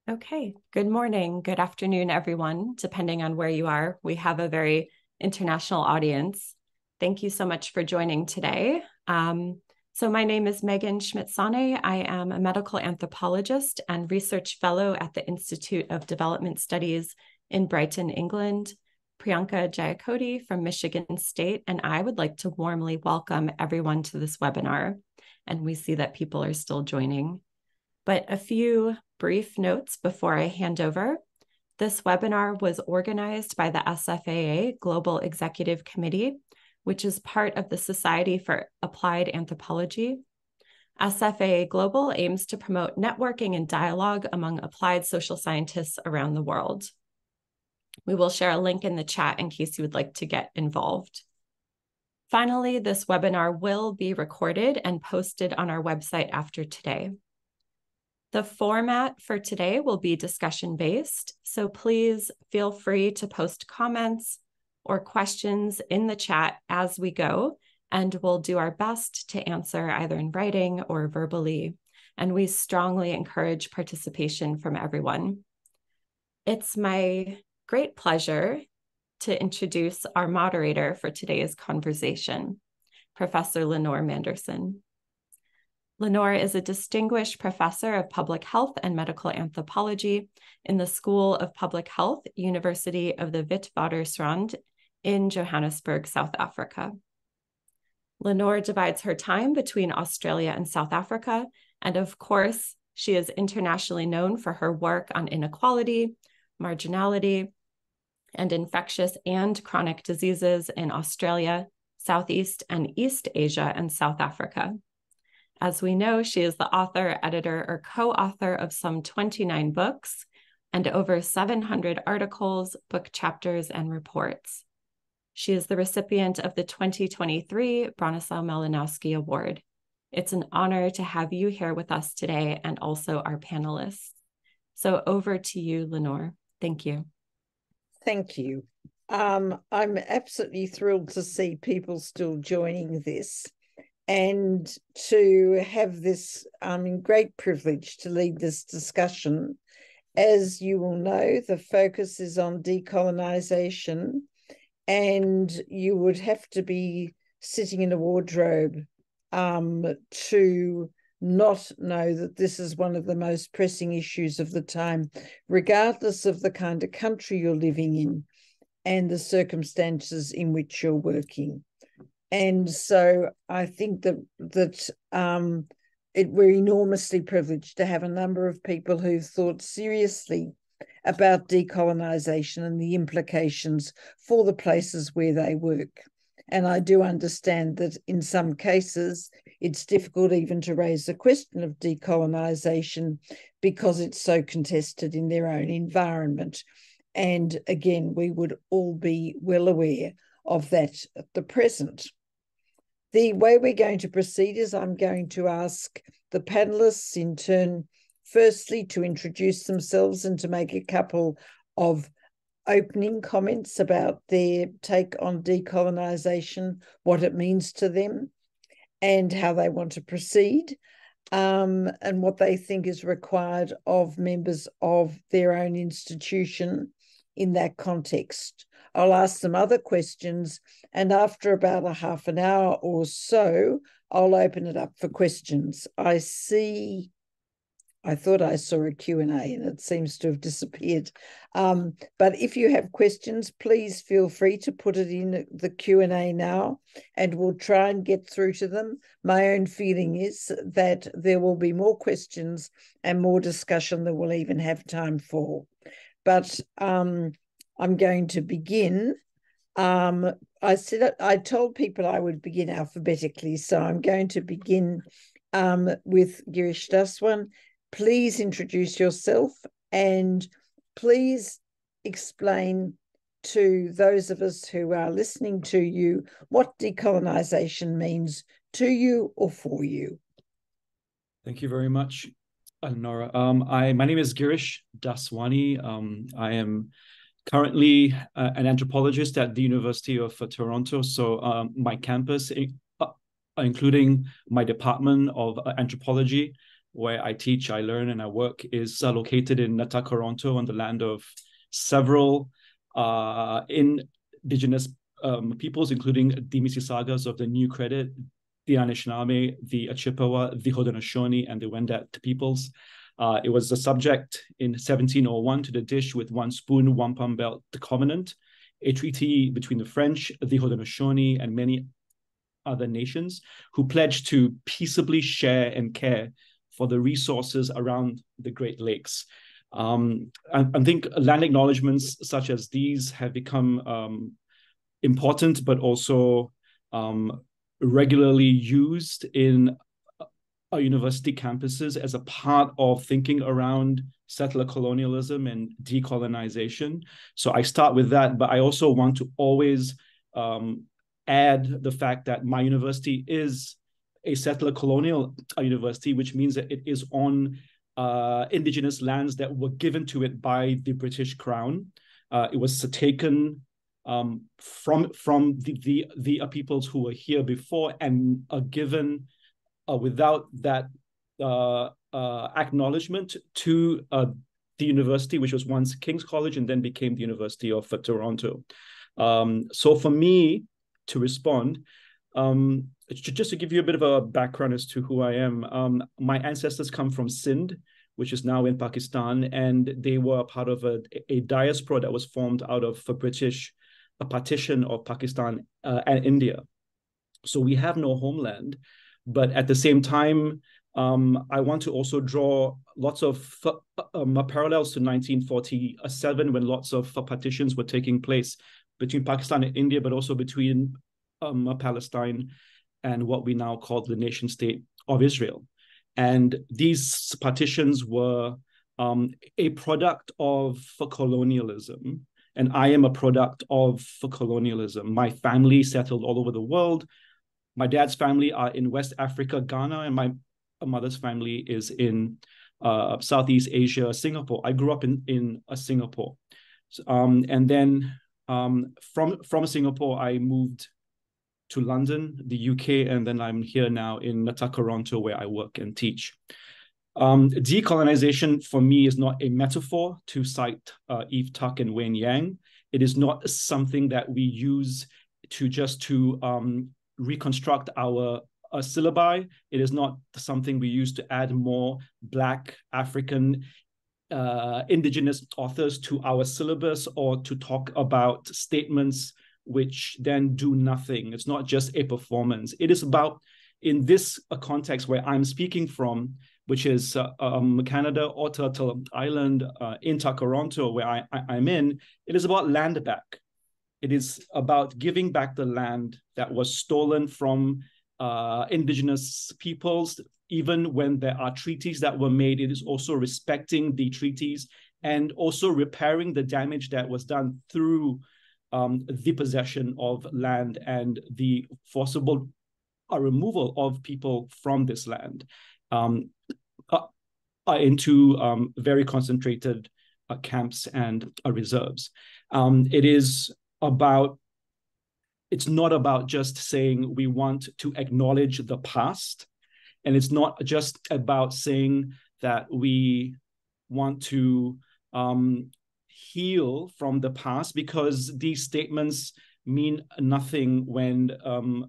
Okay, good morning, good afternoon, everyone, depending on where you are. We have a very international audience. Thank you so much for joining today. So my name is Megan Schmidt-Sane. I am a medical anthropologist and research fellow at the Institute of Development Studies in Brighton, England. Priyanka Jayakody from Michigan State, and I would like to warmly welcome everyone to this webinar. And we see that people are still joining. But a few brief notes before I hand over. This webinar was organized by the SfAA Global Executive Committee, which is part of the Society for Applied Anthropology. SfAA Global aims to promote networking and dialogue among applied social scientists around the world. We will share a link in the chat in case you would like to get involved. Finally, this webinar will be recorded and posted on our website after today. The format for today will be discussion-based, so please feel free to post comments or questions in the chat as we go, and we'll do our best to answer either in writing or verbally. And we strongly encourage participation from everyone. It's my great pleasure to introduce our moderator for today's conversation, Professor Lenore Manderson. Lenore is a distinguished professor of public health and medical anthropology in the School of Public Health, University of the Witwatersrand in Johannesburg, South Africa. Lenore divides her time between Australia and South Africa, and of course, she is internationally known for her work on inequality, marginality, and infectious and chronic diseases in Australia, Southeast and East Asia, and South Africa. As we know, she is the author, editor, or co-author of some 29 books and over 700 articles, book chapters, and reports. She is the recipient of the 2023 Bronislaw Malinowski Award. It's an honor to have you here with us today and also our panelists. So over to you, Lenore. Thank you. Thank you. I'm absolutely thrilled to see people still joining this, and to have this great privilege to lead this discussion. As you will know, the focus is on decolonization, and you would have to be sitting in a wardrobe to not know that this is one of the most pressing issues of the time, regardless of the kind of country you're living in and the circumstances in which you're working. And so I think that we're enormously privileged to have a number of people who've thought seriously about decolonization and the implications for the places where they work. And I do understand that in some cases, it's difficult even to raise the question of decolonization because it's so contested in their own environment. And again, we would all be well aware of that at the present. The way we're going to proceed is I'm going to ask the panelists in turn, firstly, to introduce themselves and to make a couple of opening comments about their take on decolonization, what it means to them, and how they want to proceed, and what they think is required of members of their own institution in that context. I'll ask them other questions, and after about a half an hour or so, I'll open it up for questions. I thought I saw a Q&A and it seems to have disappeared. But if you have questions, please feel free to put it in the Q&A now, and we'll try and get through to them. My own feeling is that there will be more questions and more discussion than we'll even have time for. But I'm going to begin. I told people I would begin alphabetically, so I'm going to begin with Girish Daswan. Please introduce yourself, and please explain to those of us who are listening to you what decolonization means to you or for you. Thank you very much, Nora. My name is Girish Daswani. I am currently an anthropologist at the University of Toronto. So my campus, including my department of anthropology, where I teach, I learn, and I work, is located in Toronto, on the land of several indigenous peoples, including the Mississaugas of the New Credit, the Anishinaabe, the Chippewa, the Haudenosaunee, and the Wendat peoples. It was the subject in 1701 to the dish with one spoon, wampum belt covenant, a treaty between the French, the Haudenosaunee, and many other nations who pledged to peaceably share and care for the resources around the Great Lakes. I think land acknowledgements such as these have become important, but also regularly used in university campuses as a part of thinking around settler colonialism and decolonization. So I start with that, but I also want to always add the fact that my university is a settler colonial university, which means that it is on indigenous lands that were given to it by the British Crown. It was taken from the peoples who were here before and given without that acknowledgement to the university, which was once King's College and then became the University of Toronto. So for me to respond, just to give you a bit of a background as to who I am, my ancestors come from Sindh, which is now in Pakistan, and they were part of a diaspora that was formed out of a partition of Pakistan and India. So we have no homeland, but at the same time, I want to also draw lots of parallels to 1947, when lots of partitions were taking place between Pakistan and India, but also between Palestine and what we now call the nation state of Israel. And these partitions were a product of colonialism, and I am a product of colonialism. My family settled all over the world. My dad's family are in West Africa, Ghana, and my mother's family is in Southeast Asia, Singapore. I grew up in Singapore. And then from Singapore, I moved to London, the UK, and then I'm here now in Toronto, where I work and teach. Decolonization for me is not a metaphor, to cite Eve Tuck and Wayne Yang. It is not something that we use to reconstruct our syllabi. It is not something we use to add more Black, African, indigenous authors to our syllabus, or to talk about statements which then do nothing. It's not just a performance. It is about, in this context where I'm speaking from, which is Canada or Turtle Island in Toronto, where I'm in, it is about land back. It is about giving back the land that was stolen from indigenous peoples. Even when there are treaties that were made, it is also respecting the treaties and also repairing the damage that was done through the possession of land and the forcible removal of people from this land into very concentrated camps and reserves. It's not about just saying we want to acknowledge the past, and it's not just about saying that we want to heal from the past, because these statements mean nothing when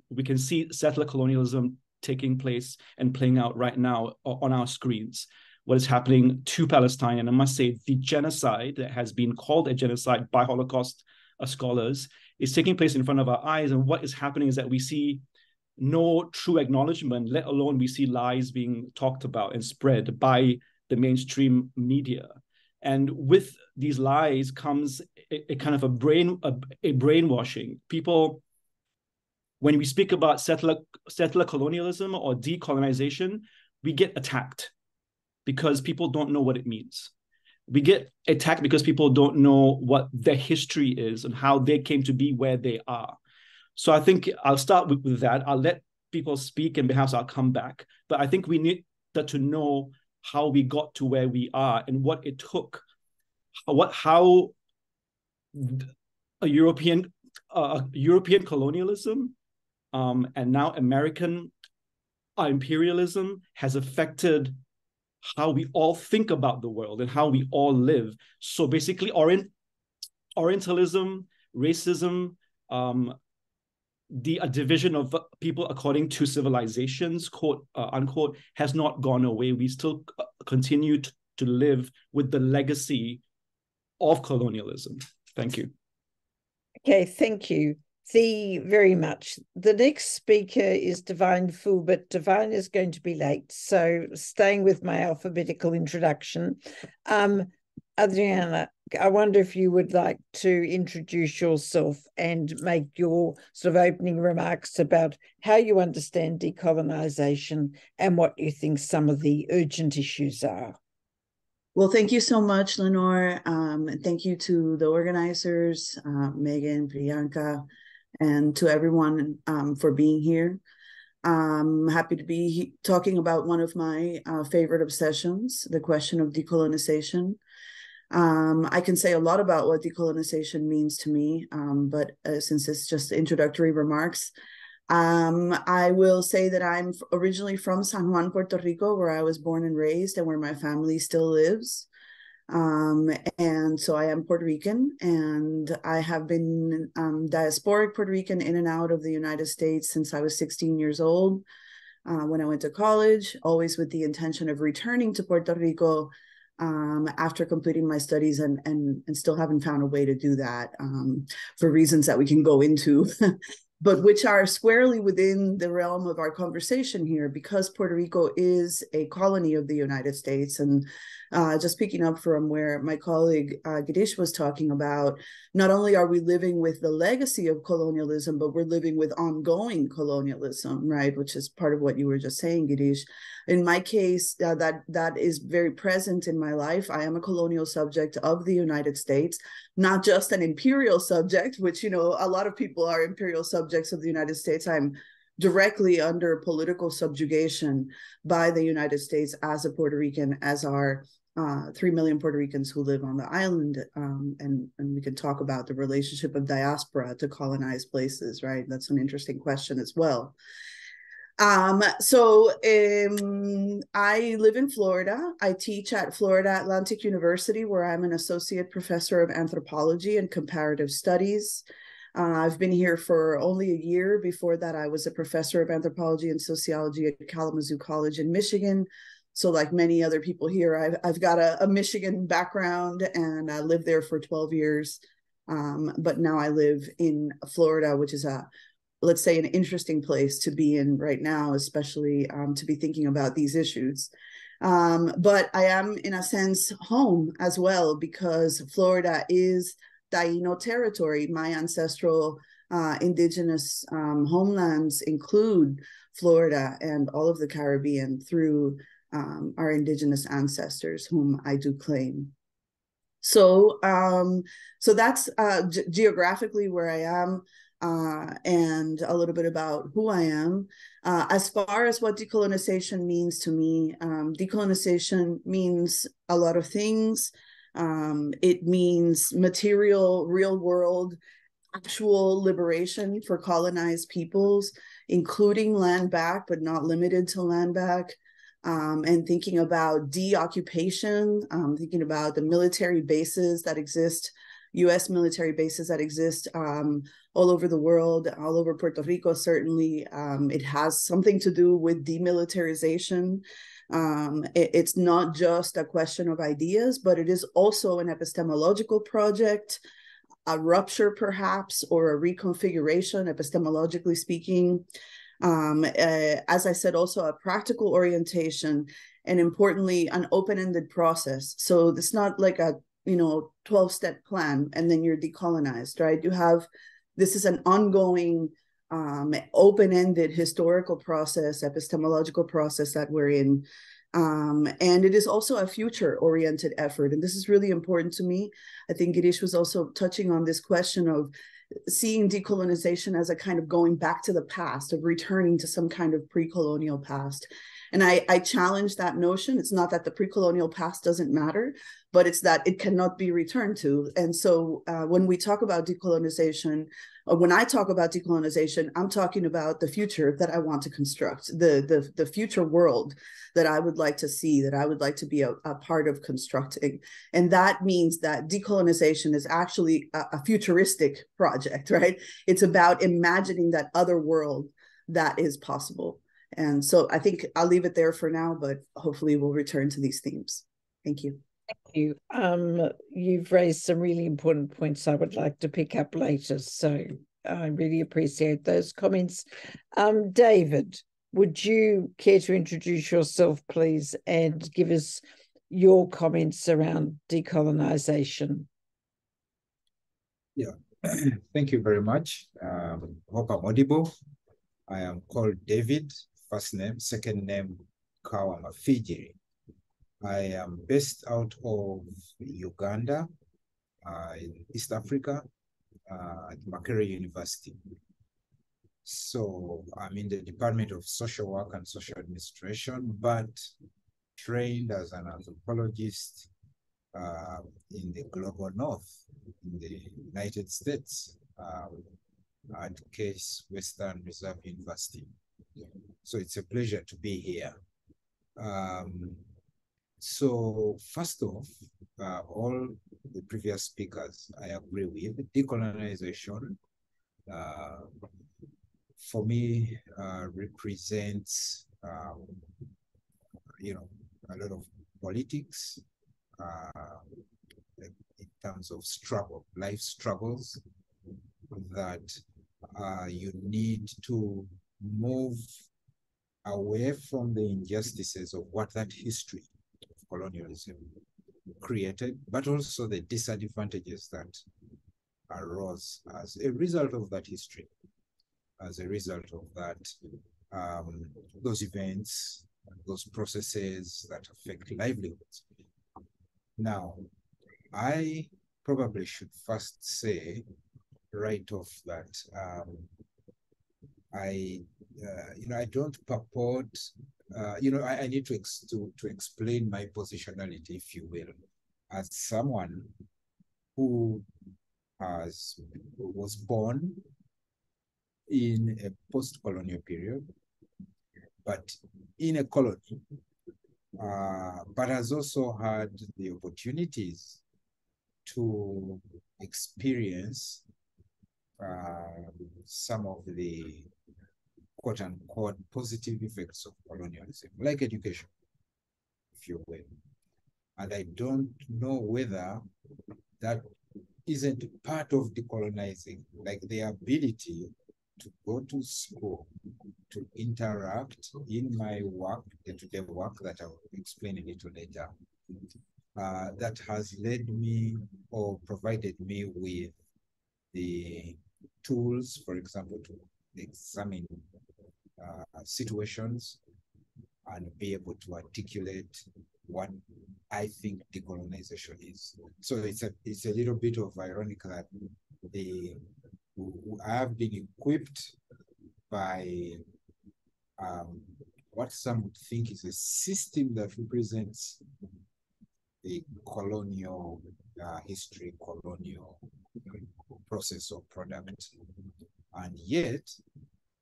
we can see settler colonialism taking place and playing out right now on our screens. What is happening to Palestine, and I must say the genocide that has been called a genocide by Holocaust scholars, is taking place in front of our eyes. And what is happening is that we see no true acknowledgement, let alone we see lies being talked about and spread by the mainstream media. And with these lies comes a kind of a brainwashing. People, when we speak about settler colonialism or decolonization, we get attacked because people don't know what it means. We get attacked because people don't know what their history is and how they came to be where they are. So I think I'll start with that. I'll let people speak and perhaps I'll come back. But I think we need to know how we got to where we are and what it took, how a European colonialism and now American imperialism has affected how we all think about the world and how we all live. So basically, Orientalism, racism, the division of people according to civilizations, quote unquote, has not gone away. We still continue to live with the legacy of colonialism. Thank you. Okay, thank you. Very much. The next speaker is Divine Fu, but Divine is going to be late. So staying with my alphabetical introduction, Adriana, I wonder if you would like to introduce yourself and make your sort of opening remarks about how you understand decolonization and what you think some of the urgent issues are. Well, thank you so much, Lenore. Thank you to the organizers, Megan, Priyanka, and to everyone for being here. I'm happy to be talking about one of my favorite obsessions, the question of decolonization. I can say a lot about what decolonization means to me, but since it's just introductory remarks, I will say that I'm originally from San Juan, Puerto Rico, where I was born and raised and where my family still lives. And so I am Puerto Rican, and I have been diasporic Puerto Rican in and out of the United States since I was 16 years old. When I went to college, always with the intention of returning to Puerto Rico after completing my studies, and still haven't found a way to do that for reasons that we can go into. But which are squarely within the realm of our conversation here, because Puerto Rico is a colony of the United States. And just picking up from where my colleague Girish was talking about, not only are we living with the legacy of colonialism, but we're living with ongoing colonialism, right? Which is part of what you were just saying, Girish. In my case, that is very present in my life. I am a colonial subject of the United States, not just an imperial subject, which, you know, a lot of people are imperial subjects of the United States. I'm directly under political subjugation by the United States as a Puerto Rican, as are 3 million Puerto Ricans who live on the island. And we can talk about the relationship of diaspora to colonized places, right? That's an interesting question as well. I live in Florida. I teach at Florida Atlantic University, where I'm an associate professor of anthropology and comparative studies. I've been here for only a year. Before that, I was a professor of anthropology and sociology at Kalamazoo College in Michigan. So like many other people here, I've got a Michigan background, and I lived there for 12 years. But now I live in Florida, which is let's say, an interesting place to be in right now, especially to be thinking about these issues. But I am, in a sense, home as well, because Florida is Taino territory. My ancestral indigenous homelands include Florida and all of the Caribbean through our indigenous ancestors, whom I do claim. So that's geographically where I am. And a little bit about who I am. As far as what decolonization means to me, decolonization means a lot of things. It means material, real world, actual liberation for colonized peoples, including land back, but not limited to land back. And thinking about deoccupation, thinking about the military bases that exist, U.S. military bases that exist all over the world, all over Puerto Rico, certainly. It has something to do with demilitarization. It's not just a question of ideas, but it is also an epistemological project, a rupture perhaps, or a reconfiguration, epistemologically speaking. As I said, also a practical orientation, and importantly, an open-ended process. So it's not like a 12-step plan and then you're decolonized, right? This is an ongoing, open-ended historical process, epistemological process that we're in. And it is also a future-oriented effort. And this is really important to me. I think Girish was also touching on this question of seeing decolonization as a kind of going back to the past, of returning to some kind of pre-colonial past. And I challenge that notion. It's not that the pre-colonial past doesn't matter, but it's that it cannot be returned to. And so when we talk about decolonization, or when I talk about decolonization, I'm talking about the future that I want to construct, the future world that I would like to see, that I would like to be a part of constructing. And that means that decolonization is actually a futuristic project, right? It's about imagining that other world that is possible. And so I think I'll leave it there for now, but hopefully we'll return to these themes. Thank you. Thank you. You've raised some really important points I would like to pick up later. So I really appreciate those comments. David, would you care to introduce yourself, please, and give us your comments around decolonization? Yeah, thank you very much. Hope I'm audible. I am called David, first name, second name, Kawama Fiji. I am based out of Uganda, in East Africa, at Malaria University. So I'm in the Department of Social Work and Social Administration, but trained as an anthropologist in the global north, in the United States, at Case Western Reserve University. So it's a pleasure to be here. So first off, all the previous speakers I agree with. Decolonization, for me, represents, you know, a lot of politics in terms of struggle, life struggles that you need to move away from the injustices of what that history of colonialism created, but also the disadvantages that arose as a result of that history, as a result of that, those events, those processes that affect livelihoods. Now, I probably should first say right off that I don't purport, I need to explain my positionality, if you will, as someone who was born in a post-colonial period, but in a colony, but has also had the opportunities to experience some of the quote-unquote positive effects of colonialism, like education, if you will. And I don't know whether that isn't part of decolonizing, like the ability to go to school, to interact in my work, day-to-day work that I'll explain a little later, that has led me or provided me with the tools, for example, to examine situations and be able to articulate what I think decolonization is. So it's a little bit of ironic that I have been equipped by what some would think is a system that represents the colonial history, colonial process or product. And yet,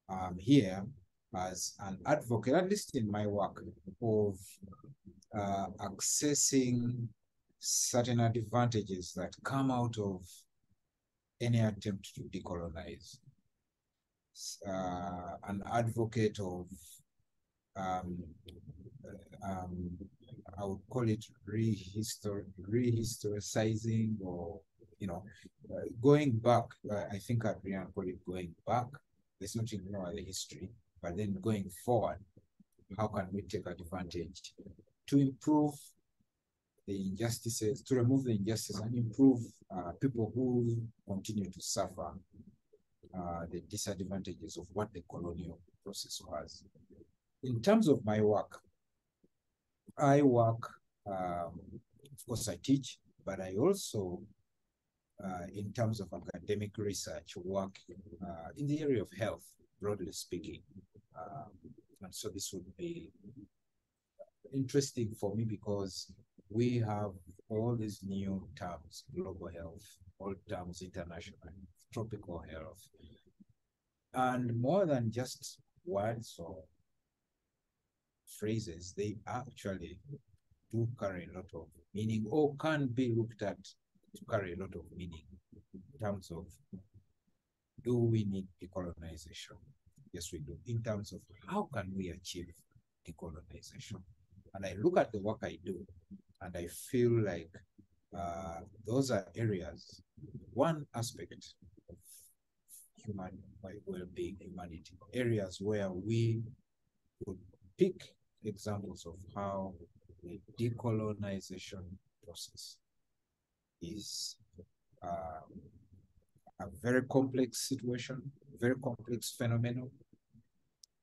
I'm here as an advocate, at least in my work, of accessing certain advantages that come out of any attempt to decolonize. An advocate of, I would call it rehistoricizing, or, going back. I think Adrian called it going back. Let's not ignore the history, but then going forward, how can we take advantage to improve the injustices, to remove the injustice and improve people who continue to suffer the disadvantages of what the colonial process was. In terms of my work, I work, of course I teach, but I also, in terms of academic research, work in the area of health, broadly speaking. And so this would be interesting for me because we have all these new terms: global health, all terms international, tropical health. And more than just words or phrases, they actually do carry a lot of meaning, or can be looked at to carry a lot of meaning in terms of, do we need decolonization? Yes, we do. In terms of how can we achieve decolonization? And I look at the work I do, and I feel like those are areas, one aspect of human well-being, humanity, areas where we would pick examples of how the decolonization process is a very complex situation, very complex phenomenon.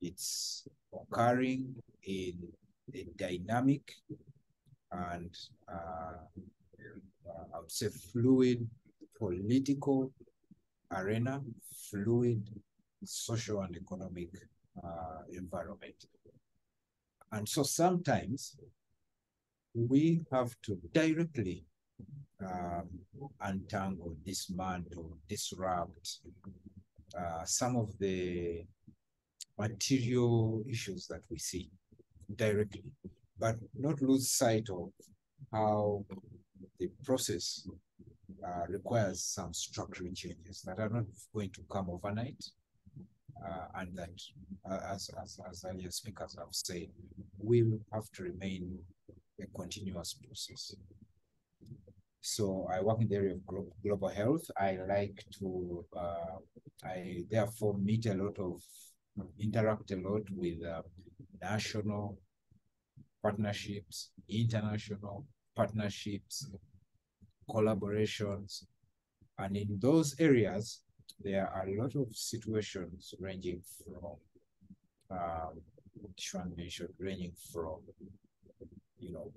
It's occurring in a dynamic and I would say fluid political arena, fluid social and economic environment. And so sometimes we have to directly untangle, dismantle, disrupt some of the material issues that we see directly, but not lose sight of how the process requires some structural changes that are not going to come overnight, and that, as earlier speakers have said, will have to remain a continuous process. So I work in the area of global health. I like to, I therefore interact a lot with national partnerships, international partnerships, collaborations. And in those areas, there are a lot of situations ranging from, Sean mentioned, ranging from,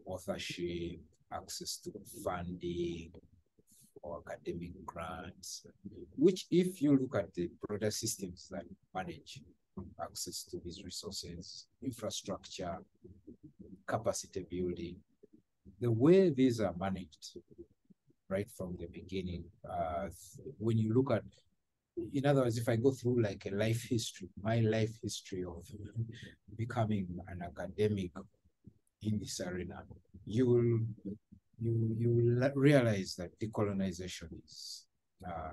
authorship, access to funding, or academic grants, which, if you look at the broader systems that manage access to these resources, infrastructure, capacity building, the way these are managed right from the beginning, when you look at, in other words, if I go through like a life history, my life history of becoming an academic in this arena, you will realize that decolonization is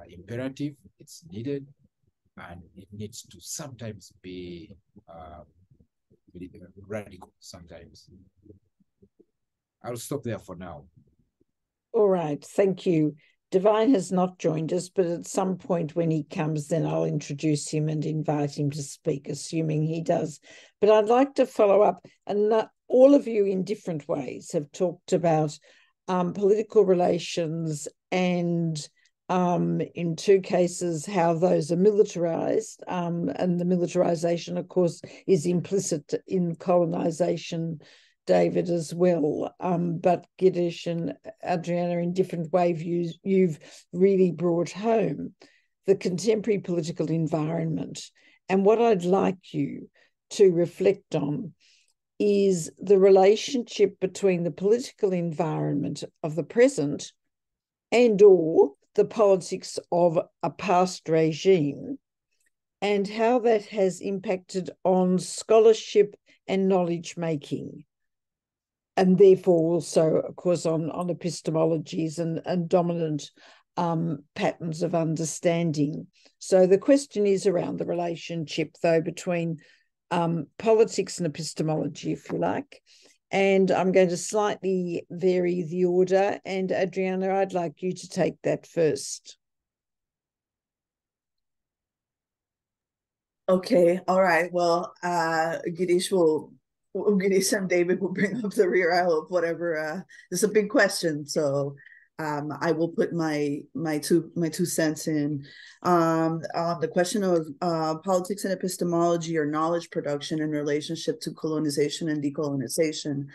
imperative, it's needed, and it needs to sometimes be radical sometimes. I'll stop there for now. All right, thank you. Divine has not joined us, but at some point when he comes, then I'll introduce him and invite him to speak, assuming he does. But I'd like to follow up, and all of you in different ways have talked about political relations and in two cases how those are militarized, and the militarization, of course, is implicit in colonization, David, as well. But Girish and Adriana, in different ways, you've really brought home the contemporary political environment. And what I'd like you to reflect on is the relationship between the political environment of the present and or the politics of a past regime, and how that has impacted on scholarship and knowledge making, and therefore also, of course, on epistemologies and dominant patterns of understanding. So the question is around the relationship, though, between politics and epistemology, if you like. And I'm going to slightly vary the order. And Adriana, I'd like you to take that first. Okay, all right. Well, Girish and David will bring up the rear. I hope whatever. It's a big question, so I will put my two cents in on the question of politics and epistemology, or knowledge production in relationship to colonization and decolonization.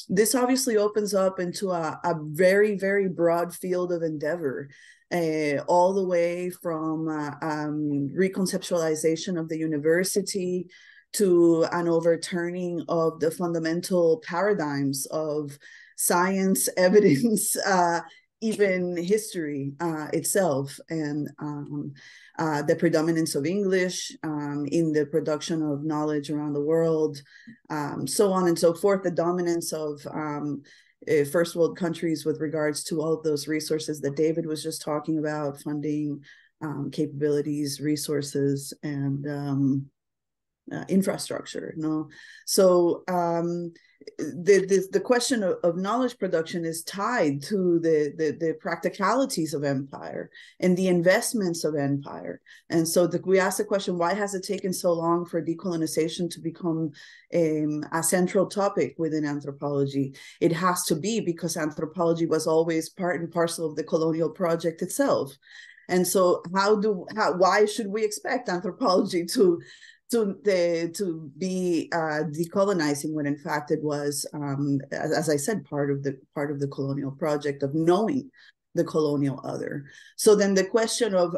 This obviously opens up into a very, very broad field of endeavor. All the way from reconceptualization of the university to an overturning of the fundamental paradigms of science, evidence, even history itself, and the predominance of English in the production of knowledge around the world, so on and so forth, the dominance of first world countries with regards to all of those resources that David was just talking about, funding, capabilities, resources, and infrastructure. So the question of knowledge production is tied to the practicalities of empire and the investments of empire. And so we ask the question, why has it taken so long for decolonization to become a central topic within anthropology? It has to be because anthropology was always part and parcel of the colonial project itself. And so why should we expect anthropology to be decolonizing when in fact it was, as I said, part of the colonial project of knowing the colonial other. So then the question of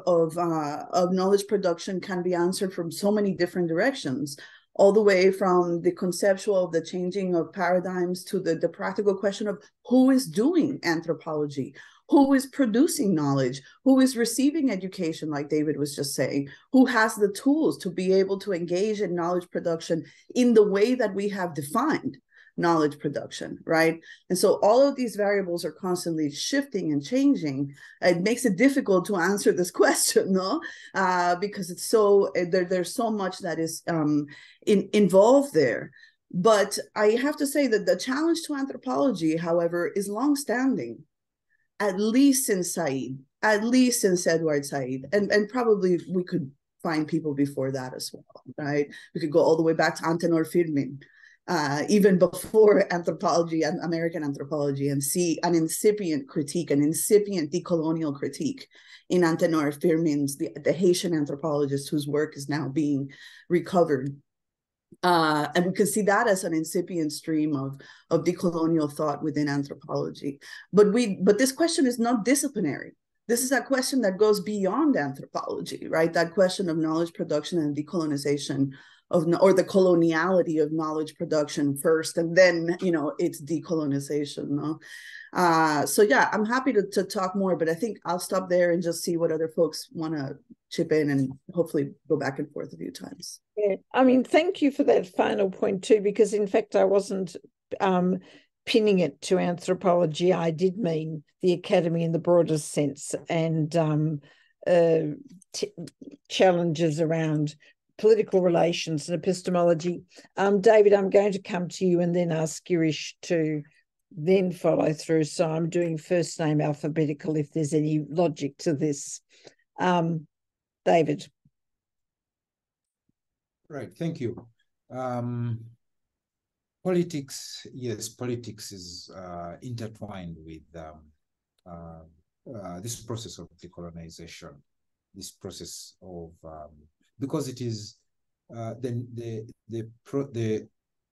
knowledge production can be answered from so many different directions, all the way from the conceptual, the changing of paradigms, to the practical question of who is doing anthropology, who is producing knowledge, who is receiving education, like David was just saying, who has the tools to be able to engage in knowledge production in the way that we have defined knowledge production, right? And so all of these variables are constantly shifting and changing. It makes it difficult to answer this question, no? Because it's there's so much that is involved there. But I have to say that the challenge to anthropology, however, is longstanding, at least since Said, at least since Edward Said, and probably we could find people before that as well, right? We could go all the way back to Antenor Firmin, even before anthropology and American anthropology, and see an incipient critique, an incipient decolonial critique in Antenor Firmin's, the Haitian anthropologist whose work is now being recovered. And we can see that as an incipient stream of decolonial thought within anthropology. But this question is not disciplinary. This is a question that goes beyond anthropology, right? That question of knowledge production and decolonization or the coloniality of knowledge production first, and then, it's decolonization. No? So yeah, I'm happy to talk more, but I think I'll stop there and just see what other folks want to chip in, and hopefully go back and forth a few times. Yeah, I mean, thank you for that final point too, because in fact I wasn't pinning it to anthropology. I did mean the academy in the broadest sense, and challenges around political relations and epistemology. David, I'm going to come to you and then ask Girish to then follow through. So I'm doing first name alphabetical if there's any logic to this. David. Right, thank you. Politics, yes, politics is intertwined with this process of decolonization, this process of, because it is the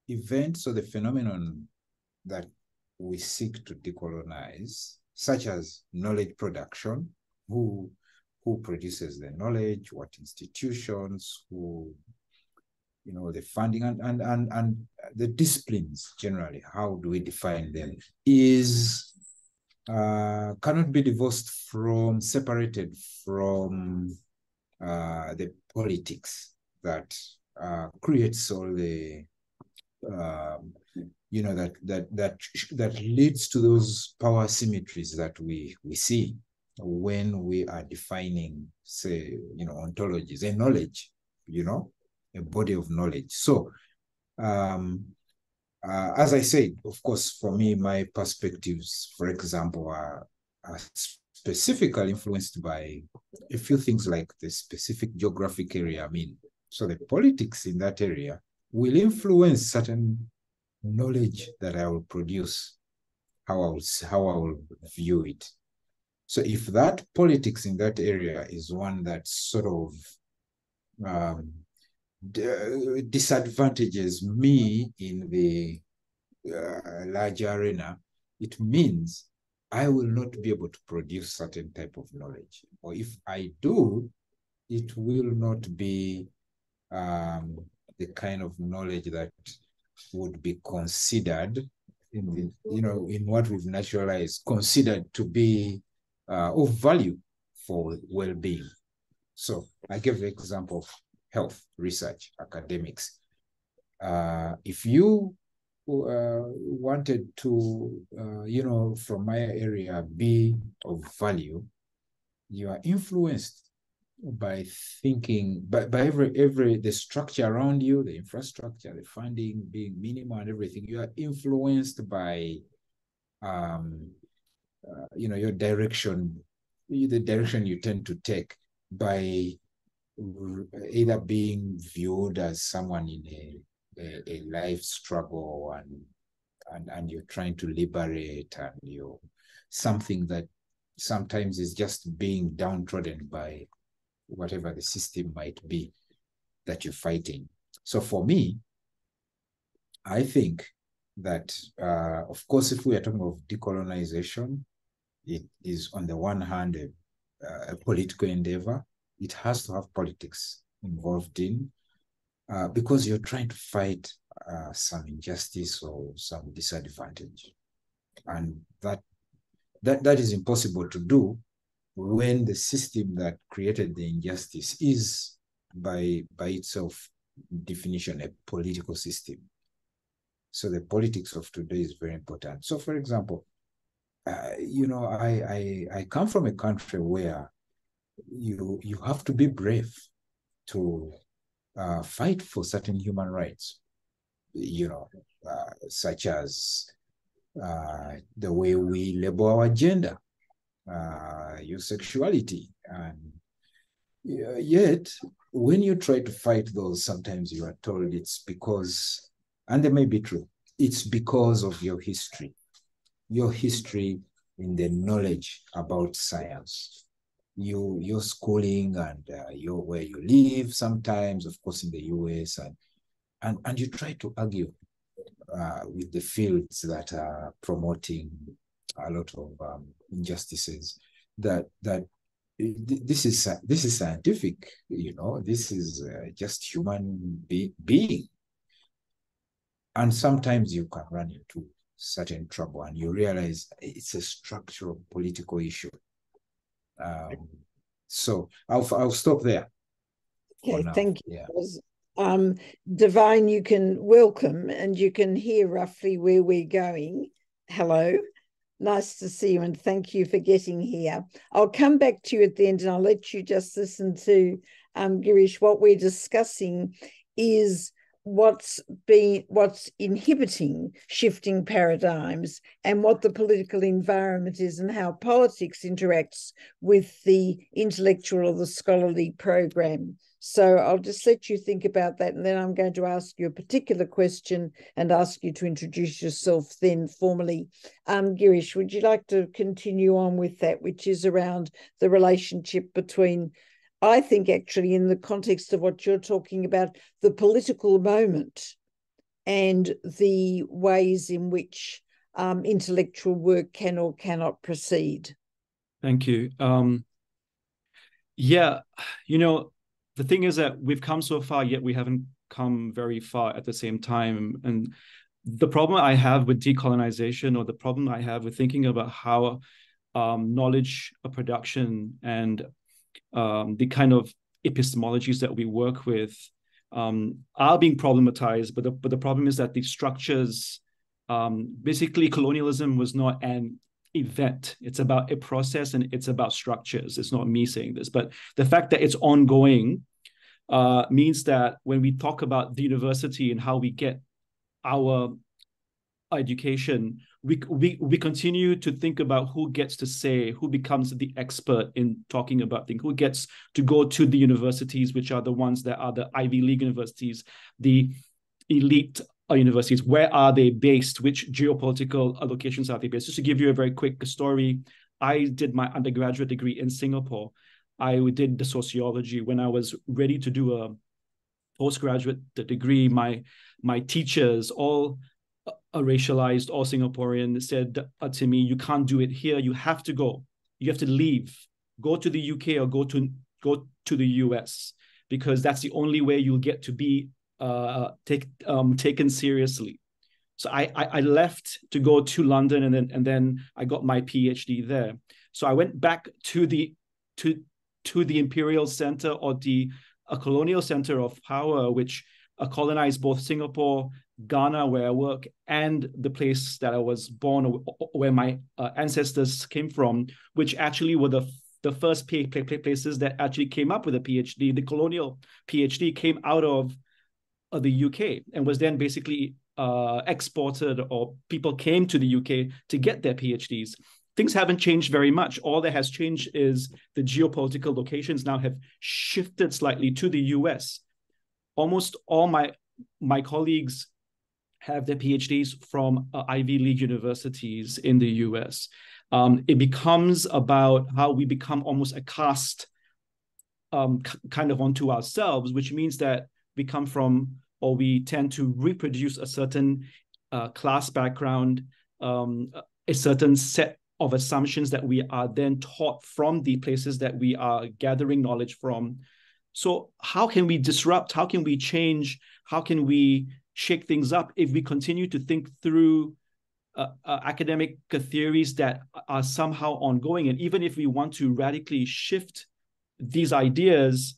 events or the phenomenon that we seek to decolonize, such as knowledge production, who produces the knowledge, what institutions, who, the funding and the disciplines generally, how do we define them, is cannot be separated from the politics that creates all the that leads to those power symmetries that we see when we are defining, say, ontologies, a knowledge, a body of knowledge. So as I said, of course, for me, my perspectives, for example, are specifically influenced by a few things, like the specific geographic area I'm in. So the politics in that area will influence certain knowledge that I will produce, how I will view it. So if that politics in that area is one that sort of disadvantages me in the larger arena, it means I will not be able to produce certain type of knowledge. Or if I do, it will not be the kind of knowledge that would be considered in what we've naturalized, considered to be of value for well-being. So I give the example of health research, academics. If you wanted to, from my area, be of value, you are influenced by thinking, by the structure around you, the infrastructure, the funding being minimal and everything. You are influenced by, your direction, the direction you tend to take by either being viewed as someone in a life struggle and you're trying to liberate, and you're something that sometimes is just being downtrodden by whatever the system might be that you're fighting. So for me, I think that, of course, if we are talking of decolonization, it is on the one hand a political endeavor. It has to have politics involved in, because you're trying to fight some injustice or some disadvantage. And that is impossible to do when the system that created the injustice is by itself definition a political system. So the politics of today is very important. So for example, I come from a country where you have to be brave to fight for certain human rights, such as the way we label our gender, your sexuality. And yet, when you try to fight those, sometimes you are told it's because, and they may be true, it's because of your history in the knowledge about science, your schooling, and where you live, sometimes, of course, in the US, and you try to argue with the fields that are promoting a lot of injustices, that this is scientific, this is just human being. And sometimes you can run into certain trouble and you realize it's a structural political issue. So I'll stop there. Okay, thank you. Yeah. Divine, you can welcome and you can hear roughly where we're going. Hello. Nice to see you and thank you for getting here. I'll come back to you at the end and I'll let you just listen to Girish. What we're discussing is what's inhibiting shifting paradigms and what the political environment is and how politics interacts with the intellectual or the scholarly program. So I'll just let you think about that, and then I'm going to ask you a particular question and ask you to introduce yourself then formally. Girish, would you like to continue on with that, which is around the relationship between, I think actually in the context of what you're talking about, the political moment and the ways in which intellectual work can or cannot proceed? Thank you. The thing is that we've come so far, yet we haven't come very far at the same time. And the problem I have with decolonization, or the problem I have with thinking about how knowledge production and the kind of epistemologies that we work with are being problematized. But the problem is that the structures, basically colonialism was not an event. It's about a process and it's about structures. It's not me saying this, but the fact that it's ongoing means that when we talk about the university and how we get our education, we continue to think about who gets to say, who becomes the expert in talking about things, who gets to go to the universities, which are the ones that are the Ivy League universities, the elite universities. Where are they based? Which geopolitical allocations are they based? Just to give you a very quick story, I did my undergraduate degree in Singapore. I did the sociology. When I was ready to do a postgraduate degree, my teachers, all racialized, all Singaporean, said to me, you can't do it here. You have to go. You have to leave. Go to the UK or go to the US, because that's the only way you'll get to be taken seriously. So I left to go to London, and then I got my PhD there. So I went back to the Imperial Center, or the colonial center of power, which colonized both Singapore, Ghana, where I work, and the place that I was born, where my ancestors came from, which actually were the first places that actually came up with a PhD. The colonial PhD came out of the UK and was then basically exported, or people came to the UK to get their PhDs. Things haven't changed very much. All that has changed is the geopolitical locations now have shifted slightly to the US. Almost all my colleagues have their PhDs from Ivy League universities in the US. It becomes about how we become almost a caste kind of onto ourselves, which means that we come from, or we tend to reproduce a certain class background, a certain set of assumptions that we are then taught from the places that we are gathering knowledge from. So how can we disrupt? How can we change? How can we shake things up if we continue to think through academic theories that are somehow ongoing? And even if we want to radically shift these ideas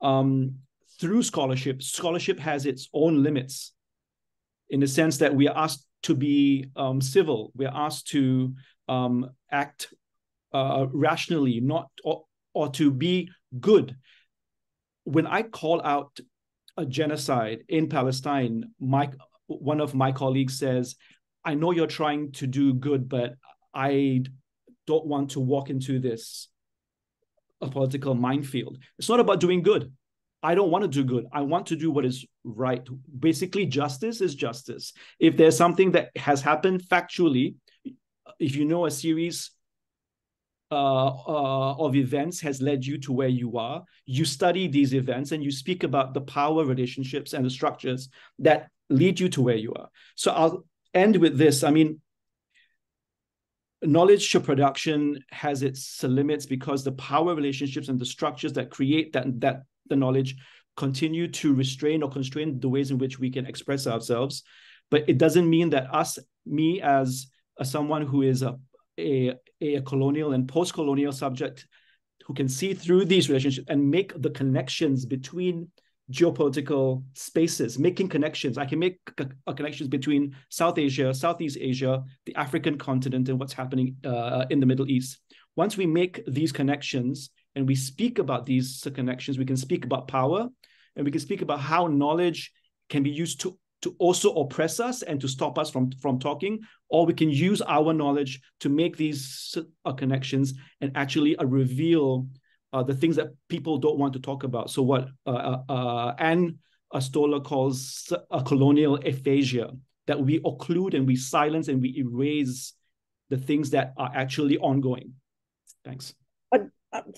through scholarship, scholarship has its own limits, in the sense that we are asked to be civil. We are asked to act rationally, not or to be good. When I call out a genocide in Palestine, one of my colleagues says, I know you're trying to do good, but I don't want to walk into this political minefield. It's not about doing good. I don't want to do good. I want to do what is right. Basically, justice is justice. If there's something that has happened factually, if you know a series of events has led you to where you are, you study these events and you speak about the power relationships and the structures that lead you to where you are. So I'll end with this. I mean, knowledge production has its limits because the power relationships and the structures that create that the knowledge continue to restrain or constrain the ways in which we can express ourselves. But it doesn't mean that me as someone who is a colonial and post-colonial subject who can see through these relationships and make the connections between geopolitical spaces, making connections. I can make connections between South Asia, Southeast Asia, the African continent, and what's happening in the Middle East. Once we make these connections and we speak about these connections, we can speak about power, and we can speak about how knowledge can be used to also oppress us and to stop us from talking, or we can use our knowledge to make these connections and actually reveal the things that people don't want to talk about. So what Anne Stoller calls a colonial aphasia, that we occlude and we silence and we erase the things that are actually ongoing. Thanks.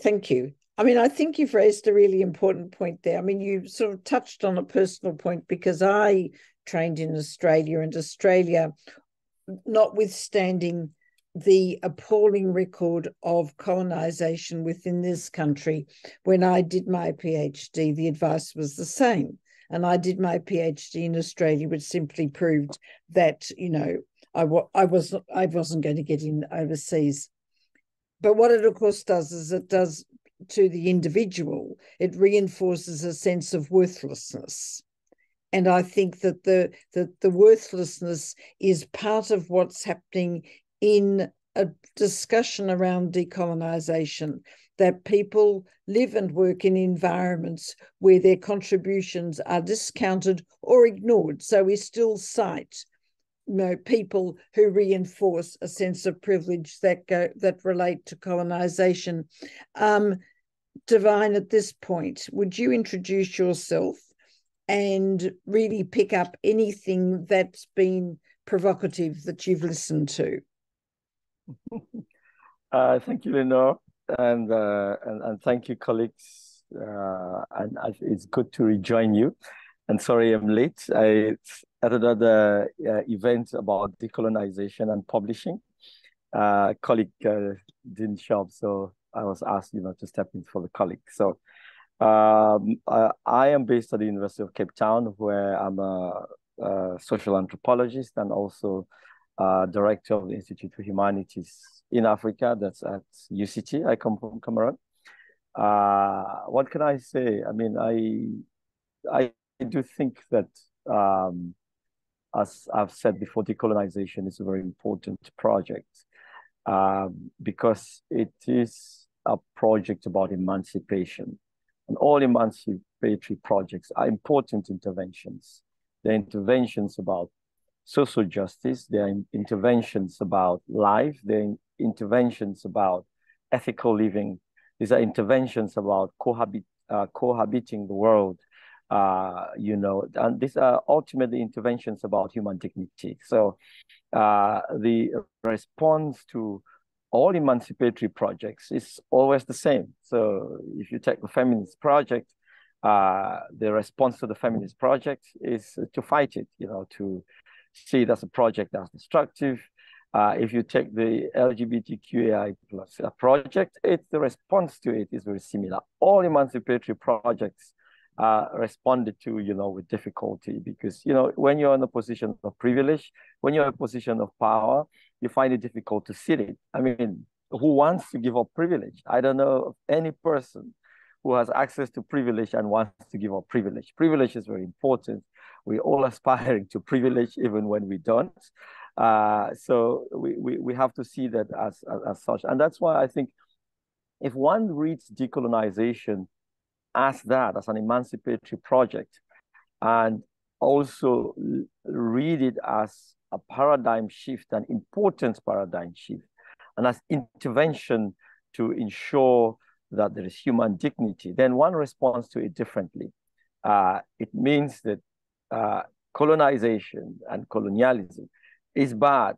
Thank you. I mean, I think you've raised a really important point there. I mean, you sort of touched on a personal point, because I trained in Australia, and Australia, notwithstanding the appalling record of colonization within this country, when I did my PhD, the advice was the same. And I did my PhD in Australia, which simply proved that, you know, I wasn't going to get in overseas. But what it, of course, does is it does to the individual, it reinforces a sense of worthlessness. And I think that the worthlessness is part of what's happening in a discussion around decolonization, that people live and work in environments where their contributions are discounted or ignored. So we still cite, you know, people who reinforce a sense of privilege that relate to colonization. Divine, at this point, would you introduce yourself and really pick up anything that's been provocative that you've listened to? Thank you, Lenore, and thank you, colleagues. And it's good to rejoin you. And sorry I'm late. I had another event about decolonization and publishing. Colleague didn't show up, so I was asked, to step in for the colleague. So I am based at the University of Cape Town, where I'm a social anthropologist and also director of the Institute for Humanities in Africa. That's at UCT. I come from Cameroon. What can I say? I mean, I do think that, as I've said before, decolonization is a very important project because it is a project about emancipation. And all emancipatory projects are important interventions. They're interventions about social justice. They're interventions about life. They're interventions about ethical living. These are interventions about cohabiting the world, and these are ultimately interventions about human dignity. So the response to all emancipatory projects is always the same. So if you take the feminist project, the response to the feminist project is to fight it, to see it as a project that's destructive. If you take the LGBTQAI plus project, the response to it is very similar. All emancipatory projects responded to, with difficulty because, when you're in a position of privilege, when you're in a position of power, you find it difficult to see it. I mean, who wants to give up privilege? I don't know of any person who has access to privilege and wants to give up privilege. Privilege is very important. We're all aspiring to privilege even when we don't. So we have to see that as such. And that's why I think if one reads decolonization as an emancipatory project, and also read it as a paradigm shift, an important paradigm shift, and as intervention to ensure that there is human dignity, then one responds to it differently. It means that colonization and colonialism is bad,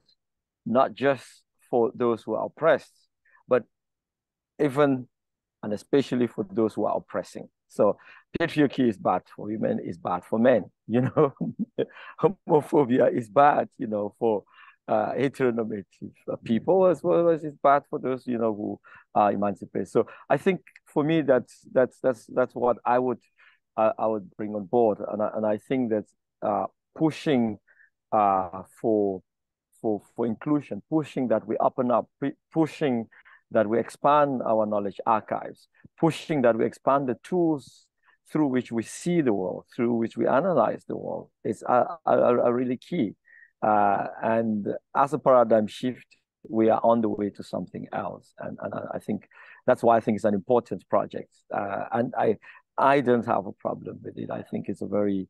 not just for those who are oppressed, but even and especially for those who are oppressing. So patriarchy is bad for women, is bad for men, homophobia is bad, for heteronormative people, as well as it's bad for those, who are emancipated. So I think for me, that's what I would bring on board. And I think that pushing for inclusion, pushing that we open up, pushing that we expand our knowledge archives, pushing that we expand the tools through which we see the world, through which we analyze the world, is a really key. And as a paradigm shift, we are on the way to something else. And I think that's why I think it's an important project. And I don't have a problem with it. I think it's a very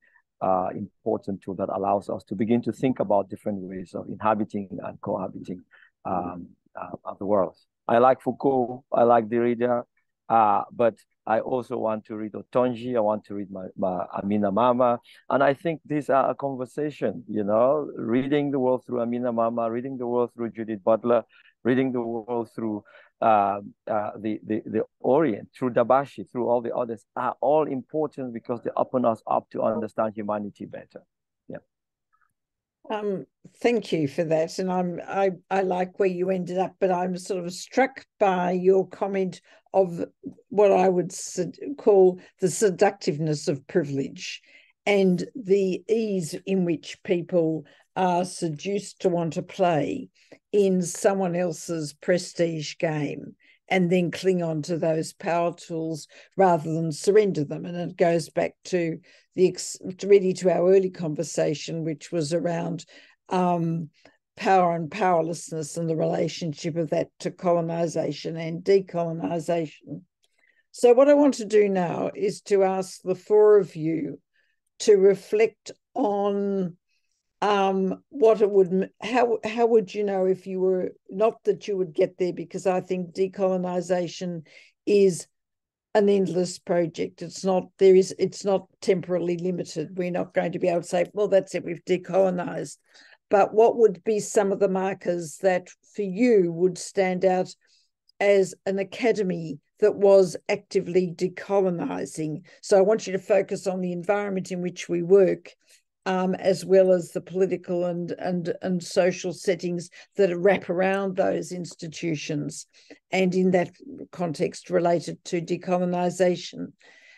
important tool that allows us to begin to think about different ways of inhabiting and cohabiting the world. I like Foucault, I like Derrida, but I also want to read Otonji, I want to read my Amina Mama, and I think these are a conversation, reading the world through Amina Mama, reading the world through Judith Butler, reading the world through the Orient, through Dabashi, through all the others, are all important because they open us up to understand humanity better. Thank you for that. And I like where you ended up, but I'm sort of struck by your comment of what I would call the seductiveness of privilege and the ease in which people are seduced to want to play in someone else's prestige game and then cling on to those power tools rather than surrender them. And it goes back to to our early conversation, which was around power and powerlessness and the relationship of that to colonization and decolonization. So what I want to do now is to ask the four of you to reflect on what it would, how would you know if you were, not that you would get there, because I think decolonization is an endless project. It's not temporally limited. We're not going to be able to say, well, that's it, we've decolonized. But what would be some of the markers that for you would stand out as an academy that was actively decolonizing? So I want you to focus on the environment in which we work, as well as the political and social settings that wrap around those institutions, and in that context related to decolonization.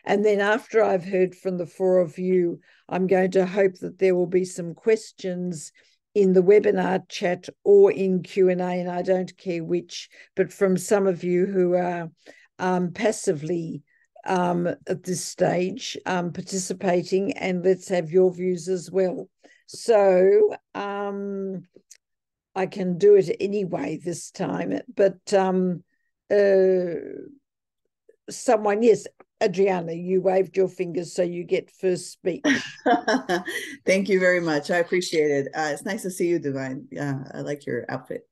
And then after I've heard from the four of you, I'm going to hope that there will be some questions in the webinar chat or in Q&A, and I don't care which, but from some of you who are passively at this stage participating, and let's have your views as well. So I can do it anyway this time, but someone, yes, Adriana, you waved your fingers, so you get first speech. Thank you very much. I appreciate it. It's nice to see you, Divine. Yeah, I like your outfit.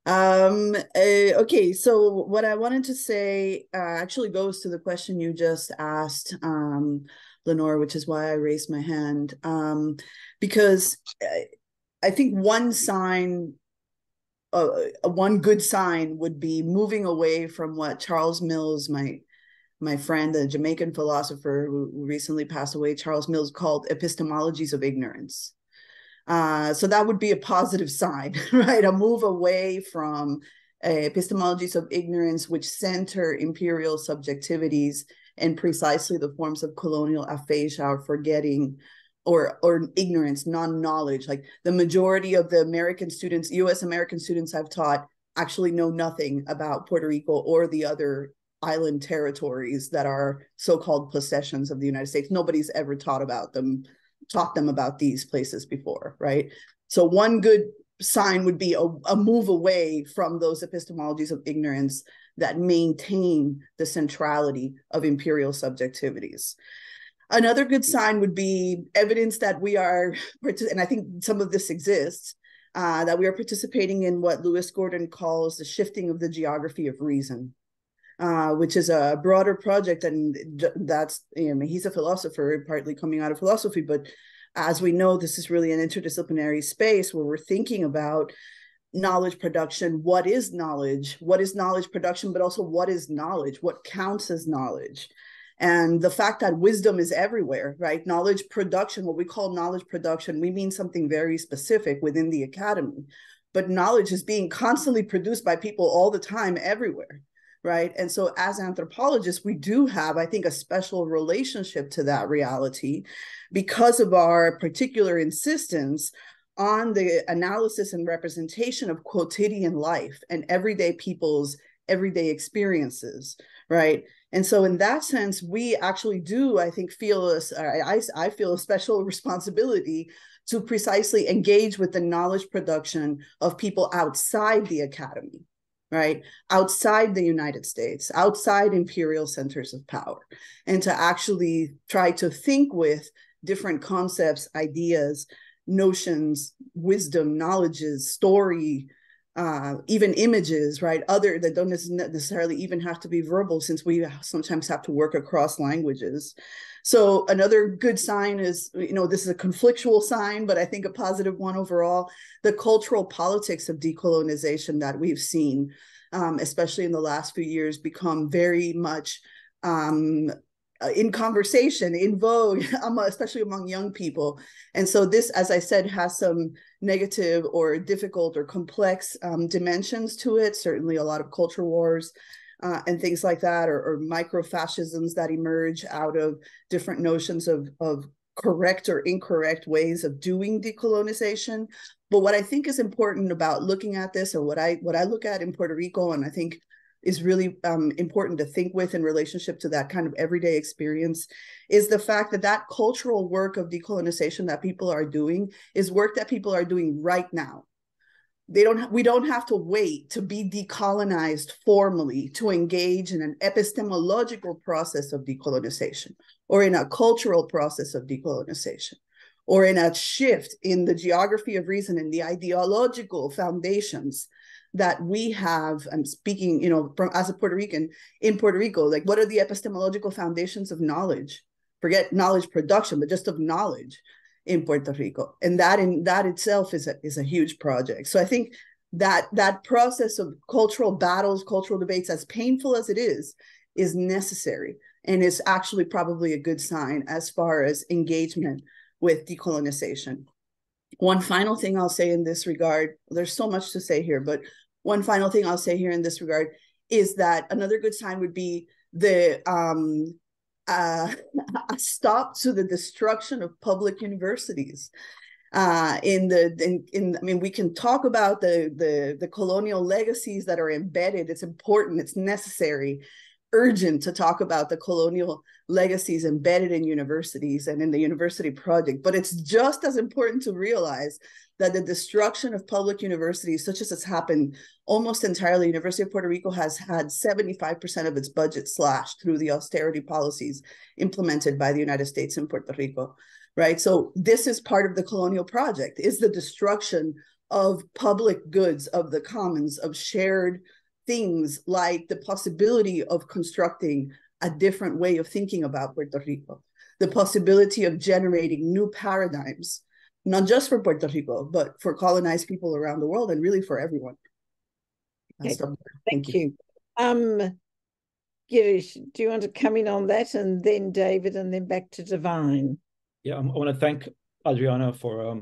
Okay, so what I wanted to say actually goes to the question you just asked, Lenore, which is why I raised my hand, because I think one sign, one good sign would be moving away from what Charles Mills, my friend, the Jamaican philosopher who recently passed away, Charles Mills, called epistemologies of ignorance. So that would be a positive sign, right? A move away from epistemologies of ignorance, which center imperial subjectivities and precisely the forms of colonial aphasia or forgetting or ignorance, non-knowledge. Like the majority of the American students, US American students I've taught actually know nothing about Puerto Rico or the other island territories that are so-called possessions of the United States. Nobody's ever taught them about these places before, right? So one good sign would be a move away from those epistemologies of ignorance that maintain the centrality of imperial subjectivities. Another good sign would be evidence that we are, and I think some of this exists, that we are participating in what Lewis Gordon calls the shifting of the geography of reason. Which is a broader project, and that's, he's a philosopher, partly coming out of philosophy, but as we know, this is really an interdisciplinary space where we're thinking about knowledge production. What is knowledge production, but also what is knowledge? What counts as knowledge? And the fact that wisdom is everywhere, right? Knowledge production, what we call knowledge production, we mean something very specific within the academy, but knowledge is being constantly produced by people all the time, everywhere. Right. And so as anthropologists, we do have, I think, a special relationship to that reality because of our particular insistence on the analysis and representation of quotidian life and everyday people's everyday experiences. Right. And so in that sense, we actually do, I think, I feel a special responsibility to precisely engage with the knowledge production of people outside the academy. Right, outside the United States, outside imperial centers of power, and to actually try to think with different concepts, ideas, notions, wisdom, knowledges, story, even images, right? Other that don't necessarily even have to be verbal, since we sometimes have to work across languages. So another good sign is, this is a conflictual sign, but I think a positive one overall, the cultural politics of decolonization that we've seen, especially in the last few years, become very much in conversation, in vogue, especially among young people. And so this, as I said, has some negative or difficult or complex dimensions to it, certainly a lot of culture wars, and things like that, or micro-fascisms that emerge out of different notions of correct or incorrect ways of doing decolonization. But what I think is important about looking at this, or what I look at in Puerto Rico, and I think is really important to think with in relationship to that kind of everyday experience, is the fact that that cultural work of decolonization that people are doing is work that people are doing right now. We don't have to wait to be decolonized formally to engage in an epistemological process of decolonization, or in a cultural process of decolonization, or in a shift in the geography of reason and the ideological foundations that we have. I'm speaking, as a Puerto Rican in Puerto Rico, like what are the epistemological foundations of knowledge? Forget knowledge production, but just of knowledge in Puerto Rico. And that itself is a huge project. So I think that process of cultural battles, cultural debates, as painful as it is necessary, and is actually probably a good sign as far as engagement with decolonization. One final thing I'll say in this regard, there's so much to say here, but one final thing I'll say here in this regard is that another good sign would be the a stop to the destruction of public universities. I mean, we can talk about the colonial legacies that are embedded. It's important, it's necessary, urgent to talk about the colonial legacies embedded in universities and in the university project. But it's just as important to realize that the destruction of public universities, such as has happened almost entirely, University of Puerto Rico has had 75% of its budget slashed through the austerity policies implemented by the United States in Puerto Rico. Right. So this is part of the colonial project, is the destruction of public goods, of the commons, of shared things, like the possibility of constructing a different way of thinking about Puerto Rico, the possibility of generating new paradigms, not just for Puerto Rico, but for colonized people around the world, and really for everyone. Okay. Thank you. Girish, do you want to come in on that, and then David, and then back to Divine? Yeah, I want to thank Adriana for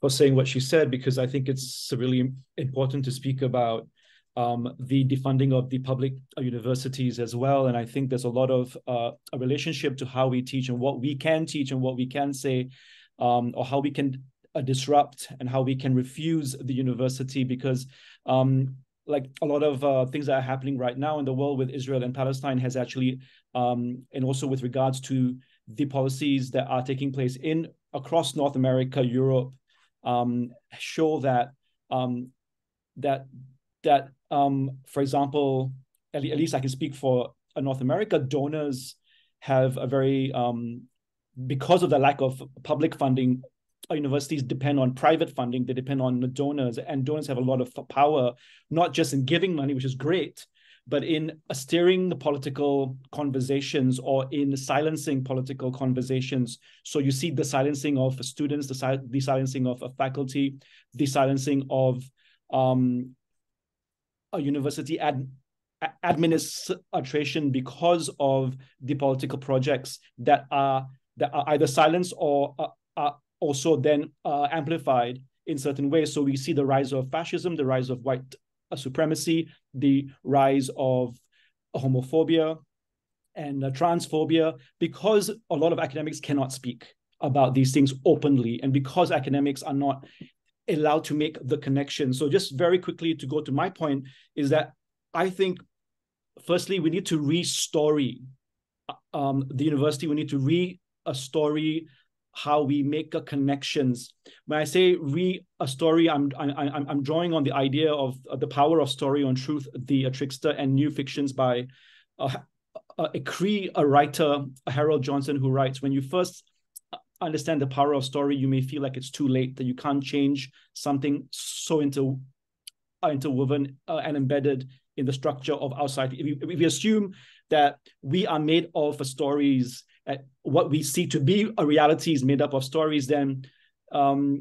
saying what she said, because I think it's really important to speak about the defunding of the public universities as well. And I think there's a lot of a relationship to how we teach and what we can teach and what we can say, or how we can disrupt and how we can refuse the university, because like a lot of things that are happening right now in the world with Israel and Palestine has actually, and also with regards to the policies that are taking place across North America, Europe, show that for example, at least I can speak for North America, donors have a very because of the lack of public funding, universities depend on private funding. They depend on the donors, and donors have a lot of power, not just in giving money, which is great, but in steering the political conversations or in silencing political conversations. So you see the silencing of students, the silencing of faculty, the silencing of a university administration because of the political projects that are either silenced or are also then amplified in certain ways. So we see the rise of fascism, the rise of white supremacy, the rise of homophobia and transphobia, because a lot of academics cannot speak about these things openly, and because academics are not allowed to make the connection. So just very quickly to go to my point is that I think, firstly, we need to re-story the university. We need to re-story how we make connections. When I say a story, I'm drawing on the idea of the power of story on truth, the trickster, and new fictions by a writer, Harold Johnson, who writes, when you first understand the power of story, you may feel like it's too late, that you can't change something so interwoven and embedded in the structure of our society. If we assume that we are made of stories, what we see to be a reality is made up of stories, then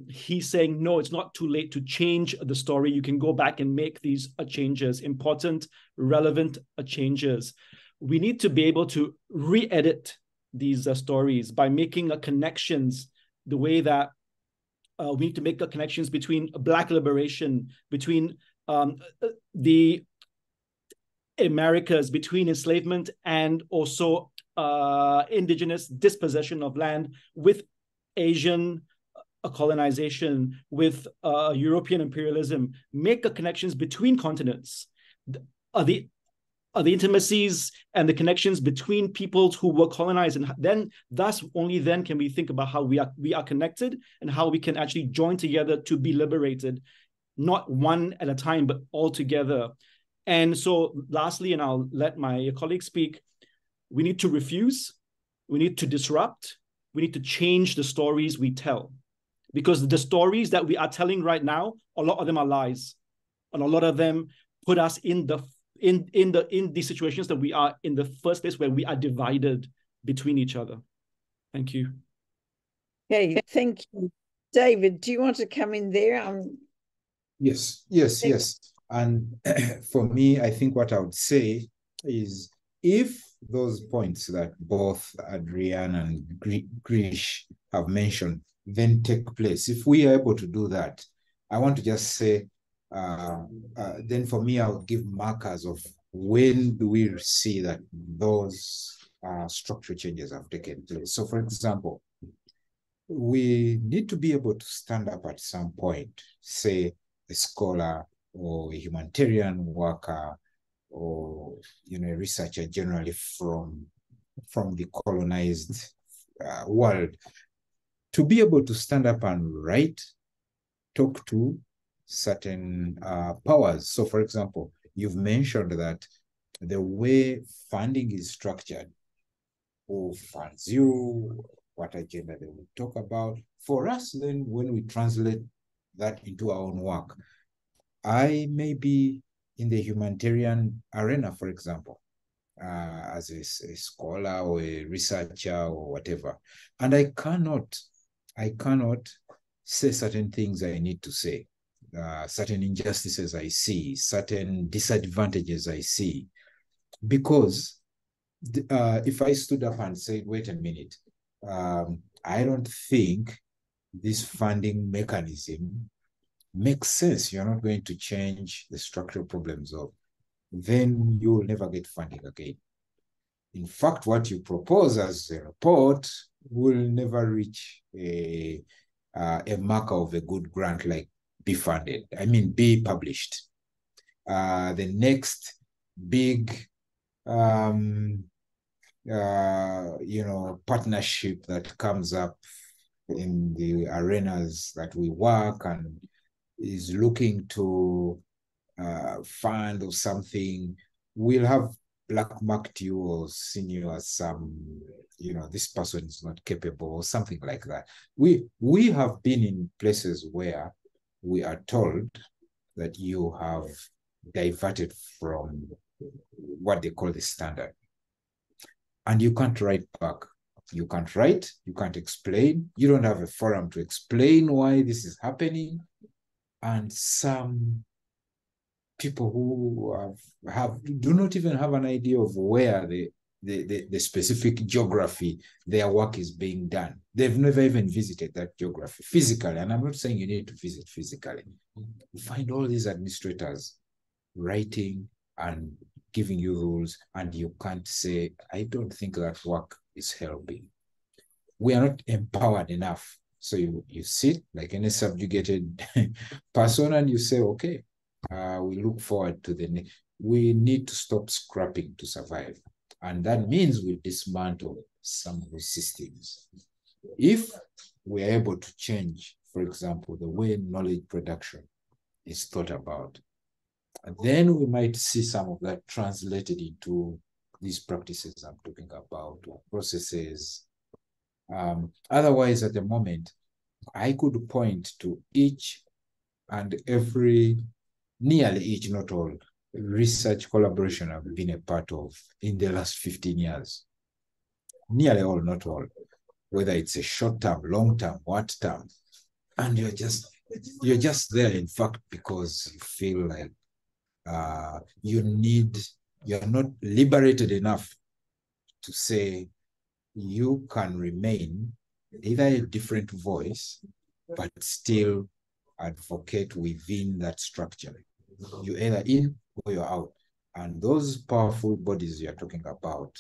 he's saying, no, it's not too late to change the story. You can go back and make these changes, important, relevant changes. We need to be able to re-edit these stories by making connections the way that we need to make connections between Black liberation, between the Americas, between enslavement and also indigenous dispossession of land, with Asian colonization, with European imperialism. Make connections between continents. The intimacies and the connections between peoples who were colonized, and then only then can we think about how we are connected and how we can actually join together to be liberated, not one at a time, but all together. And so lastly, and I'll let my colleagues speak, we need to refuse, we need to disrupt, we need to change the stories we tell. Because the stories that we are telling right now, a lot of them are lies. And a lot of them put us in the situations that we are in the first place, where we are divided between each other. Thank you. Okay, thank you. David, do you want to come in there? Yes. And for me, I think what I would say is, if those points that both Adriana and Grish have mentioned then take place, if we are able to do that, I want to just say, then for me, I'll give markers of when do we see that those structural changes have taken place. So, for example, we need to be able to stand up at some point, say a scholar or a humanitarian worker or a researcher generally from the colonized world, to be able to stand up and write, talk to certain powers. So, for example, you've mentioned that the way funding is structured, who funds you, what agenda they will talk about. For us, then, when we translate that into our own work, I may be in the humanitarian arena, for example, as a scholar or a researcher or whatever, and I cannot say certain things I need to say, certain injustices I see, certain disadvantages I see, because if I stood up and said, wait a minute, I don't think this funding mechanism makes sense, you're not going to change the structural problems of, then you will never get funding again. In fact, what you propose as a report will never reach a marker of a good grant, like be funded, be published. The next big partnership that comes up in the arenas that we work and is looking to fund or something, will have black marked you or seen you as some, this person is not capable or something like that. We have been in places where we are told that you have diverted from what they call the standard. And you can't write back. You can't write, you can't explain, you don't have a forum to explain why this is happening. And some people who do not even have an idea of where the specific geography their work is being done. They've never even visited that geography physically. And I'm not saying you need to visit physically. You find all these administrators writing and giving you rules, and you can't say, I don't think that work is helping. We are not empowered enough. So you sit like any subjugated person and you say, okay, we look forward to the next. We need to stop scrapping to survive. And that means we dismantle some of the systems. If we are able to change, for example, the way knowledge production is thought about, then we might see some of that translated into these practices I'm talking about, or processes. Otherwise, at the moment, I could point to each and every, nearly each, not all, research collaboration I've been a part of in the last 15 years. Nearly all, not all. Whether it's a short term, long term, what term. And you're just there, in fact, because you feel like you're not liberated enough to say you can remain either a different voice, but still advocate within that structure. You're either in or you're out. And those powerful bodies you're talking about,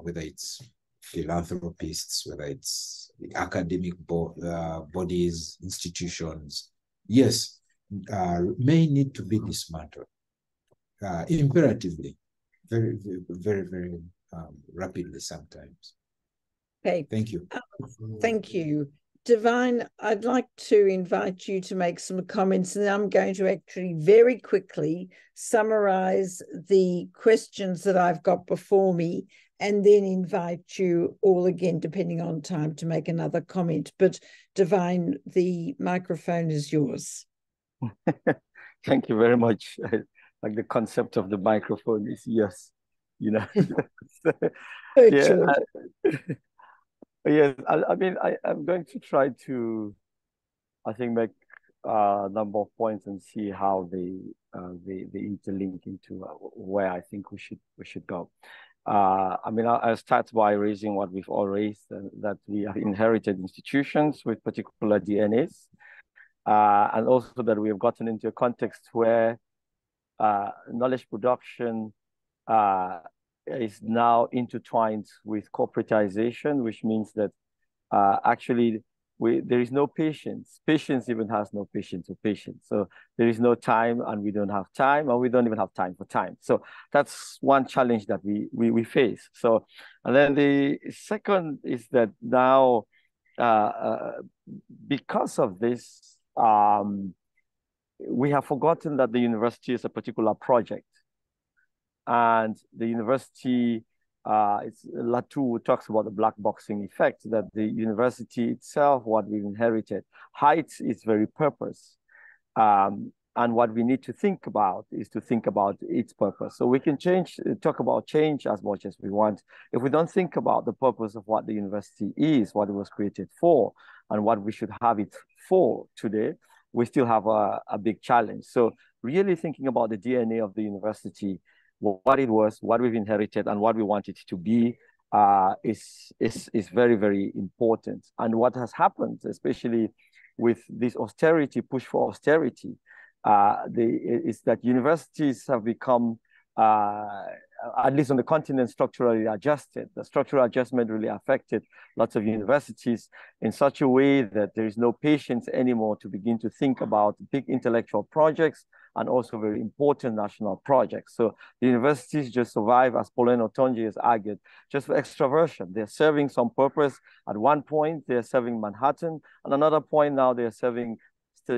whether it's philanthropists, whether it's the academic bodies, institutions, yes, may need to be dismantled imperatively, very, very, very rapidly sometimes. Okay. Thank you. Thank you. Divine, I'd like to invite you to make some comments, and I'm going to actually very quickly summarize the questions that I've got before me, and then invite you all again, depending on time, to make another comment. But Divine, the microphone is yours. Thank you very much. Like the concept of the microphone is yours, Virtual. Yes, I'm going to try to, I think, make a number of points and see how they interlink into where I think we should go. I'll start by raising what we've all raised, that we have inherited institutions with particular DNAs, and also that we have gotten into a context where knowledge production is now intertwined with corporatization, which means that actually there is no patience. Patience even has no patience or patience. So there is no time, and we don't have time, and we don't even have time for time. So that's one challenge that we face. So, and then the second is that now, because of this, we have forgotten that the university is a particular project. And the university, Latour talks about the black boxing effect, that the university itself, what we've inherited, hides its very purpose. And what we need to think about is to think about its purpose. So we can talk about change as much as we want. If we don't think about the purpose of what the university is, what it was created for, and what we should have it for today, we still have a big challenge. So really thinking about the DNA of the university, what it was, what we've inherited, and what we want it to be is very, very important. And what has happened, especially with this austerity, push for austerity, is that universities have become, at least on the continent, structurally adjusted. The structural adjustment really affected lots of universities in such a way that there is no patience anymore to begin to think about big intellectual projects and also very important national projects. So the universities just survive, as Pauline Otonji has argued, just for extraversion. They're serving some purpose. At one point, they're serving Manhattan. At another point now, they're serving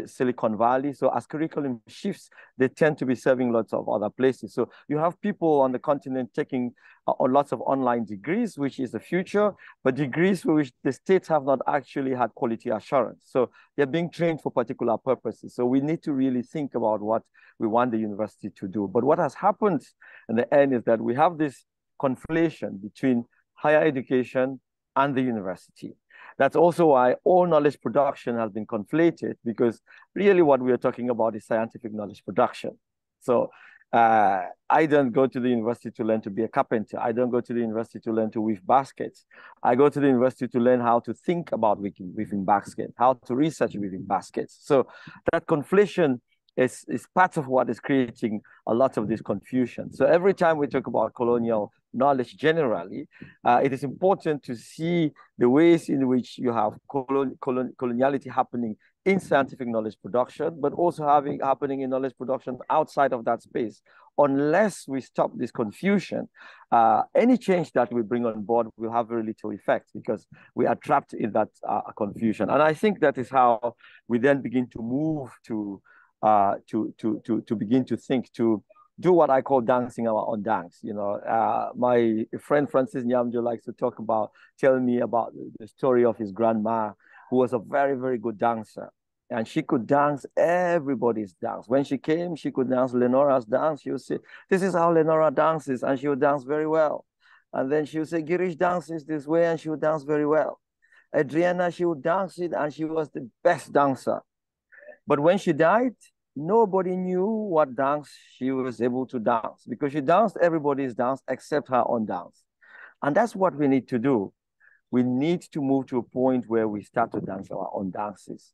Silicon Valley. So as curriculum shifts, they tend to be serving lots of other places. So you have people on the continent taking lots of online degrees, which is the future, but degrees for which the states have not actually had quality assurance. So they're being trained for particular purposes. So we need to really think about what we want the university to do. But what has happened in the end is that we have this conflation between higher education and the university. That's also why all knowledge production has been conflated, because really what we are talking about is scientific knowledge production. So I don't go to the university to learn to be a carpenter. I don't go to the university to learn to weave baskets. I go to the university to learn how to think about weaving baskets, how to research weaving baskets. So that conflation is part of what is creating a lot of this confusion. So every time we talk about colonial knowledge generally, it is important to see the ways in which you have coloniality happening in scientific knowledge production, but also happening in knowledge production outside of that space. Unless we stop this confusion, any change that we bring on board will have very little effect, because we are trapped in that confusion. And I think that is how we then begin to move to begin to think, to do what I call dancing our own dance. You know, my friend Francis Nyamjo likes to tell me about the story of his grandma, who was a very, very good dancer. And she could dance everybody's dance. When she came, she could dance Lenora's dance. She would say, "This is how Lenora dances," and she would dance very well. And then she would say, "Girish dances this way," and she would dance very well. Adriana, she would dance it, and she was the best dancer. But when she died, nobody knew what dance she was able to dance, because she danced everybody's dance except her own dance. And that's what we need to do. We need to move to a point where we start to dance our own dances.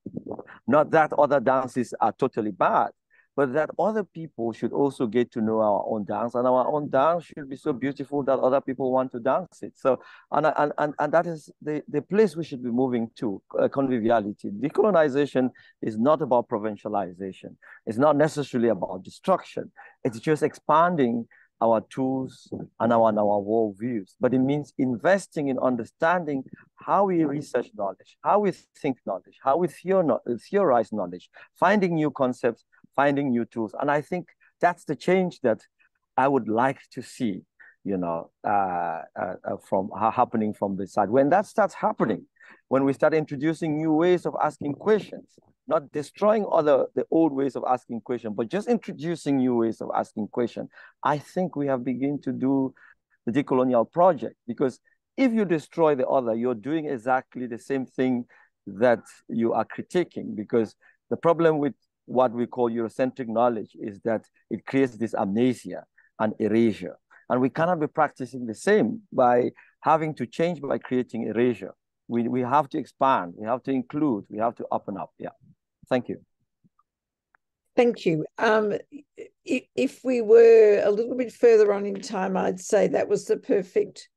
Not that other dances are totally bad, but that other people should also get to know our own dance, and our own dance should be so beautiful that other people want to dance it. So, and that is the place we should be moving to, conviviality. Decolonization is not about provincialization. It's not necessarily about destruction. It's just expanding our tools and our worldviews. But it means investing in understanding how we research knowledge, how we think knowledge, how we theorize knowledge, finding new concepts, finding new tools. And I think that's the change that I would like to see, you know, happening from this side. When that starts happening, when we start introducing new ways of asking questions, not destroying the old ways of asking questions, but just introducing new ways of asking questions, I think we have begun to do the decolonial project. Because if you destroy the other, you're doing exactly the same thing that you are critiquing. Because the problem with what we call Eurocentric knowledge is that it creates this amnesia and erasure. And we cannot be practicing the same by having to change by creating erasure. We have to expand, we have to include, we have to open up. Yeah. Thank you. Thank you. If we were a little bit further on in time, I'd say that was the perfect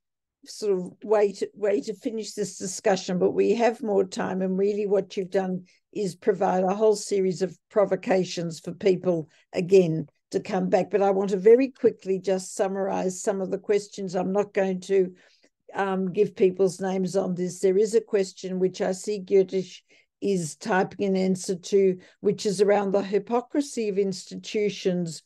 sort of way to finish this discussion, but we have more time, and really what you've done is provide a whole series of provocations for people again to come back. But I want to very quickly just summarize some of the questions. I'm not going to give people's names on this. There is a question which I see Girish is typing an answer to, which is around the hypocrisy of institutions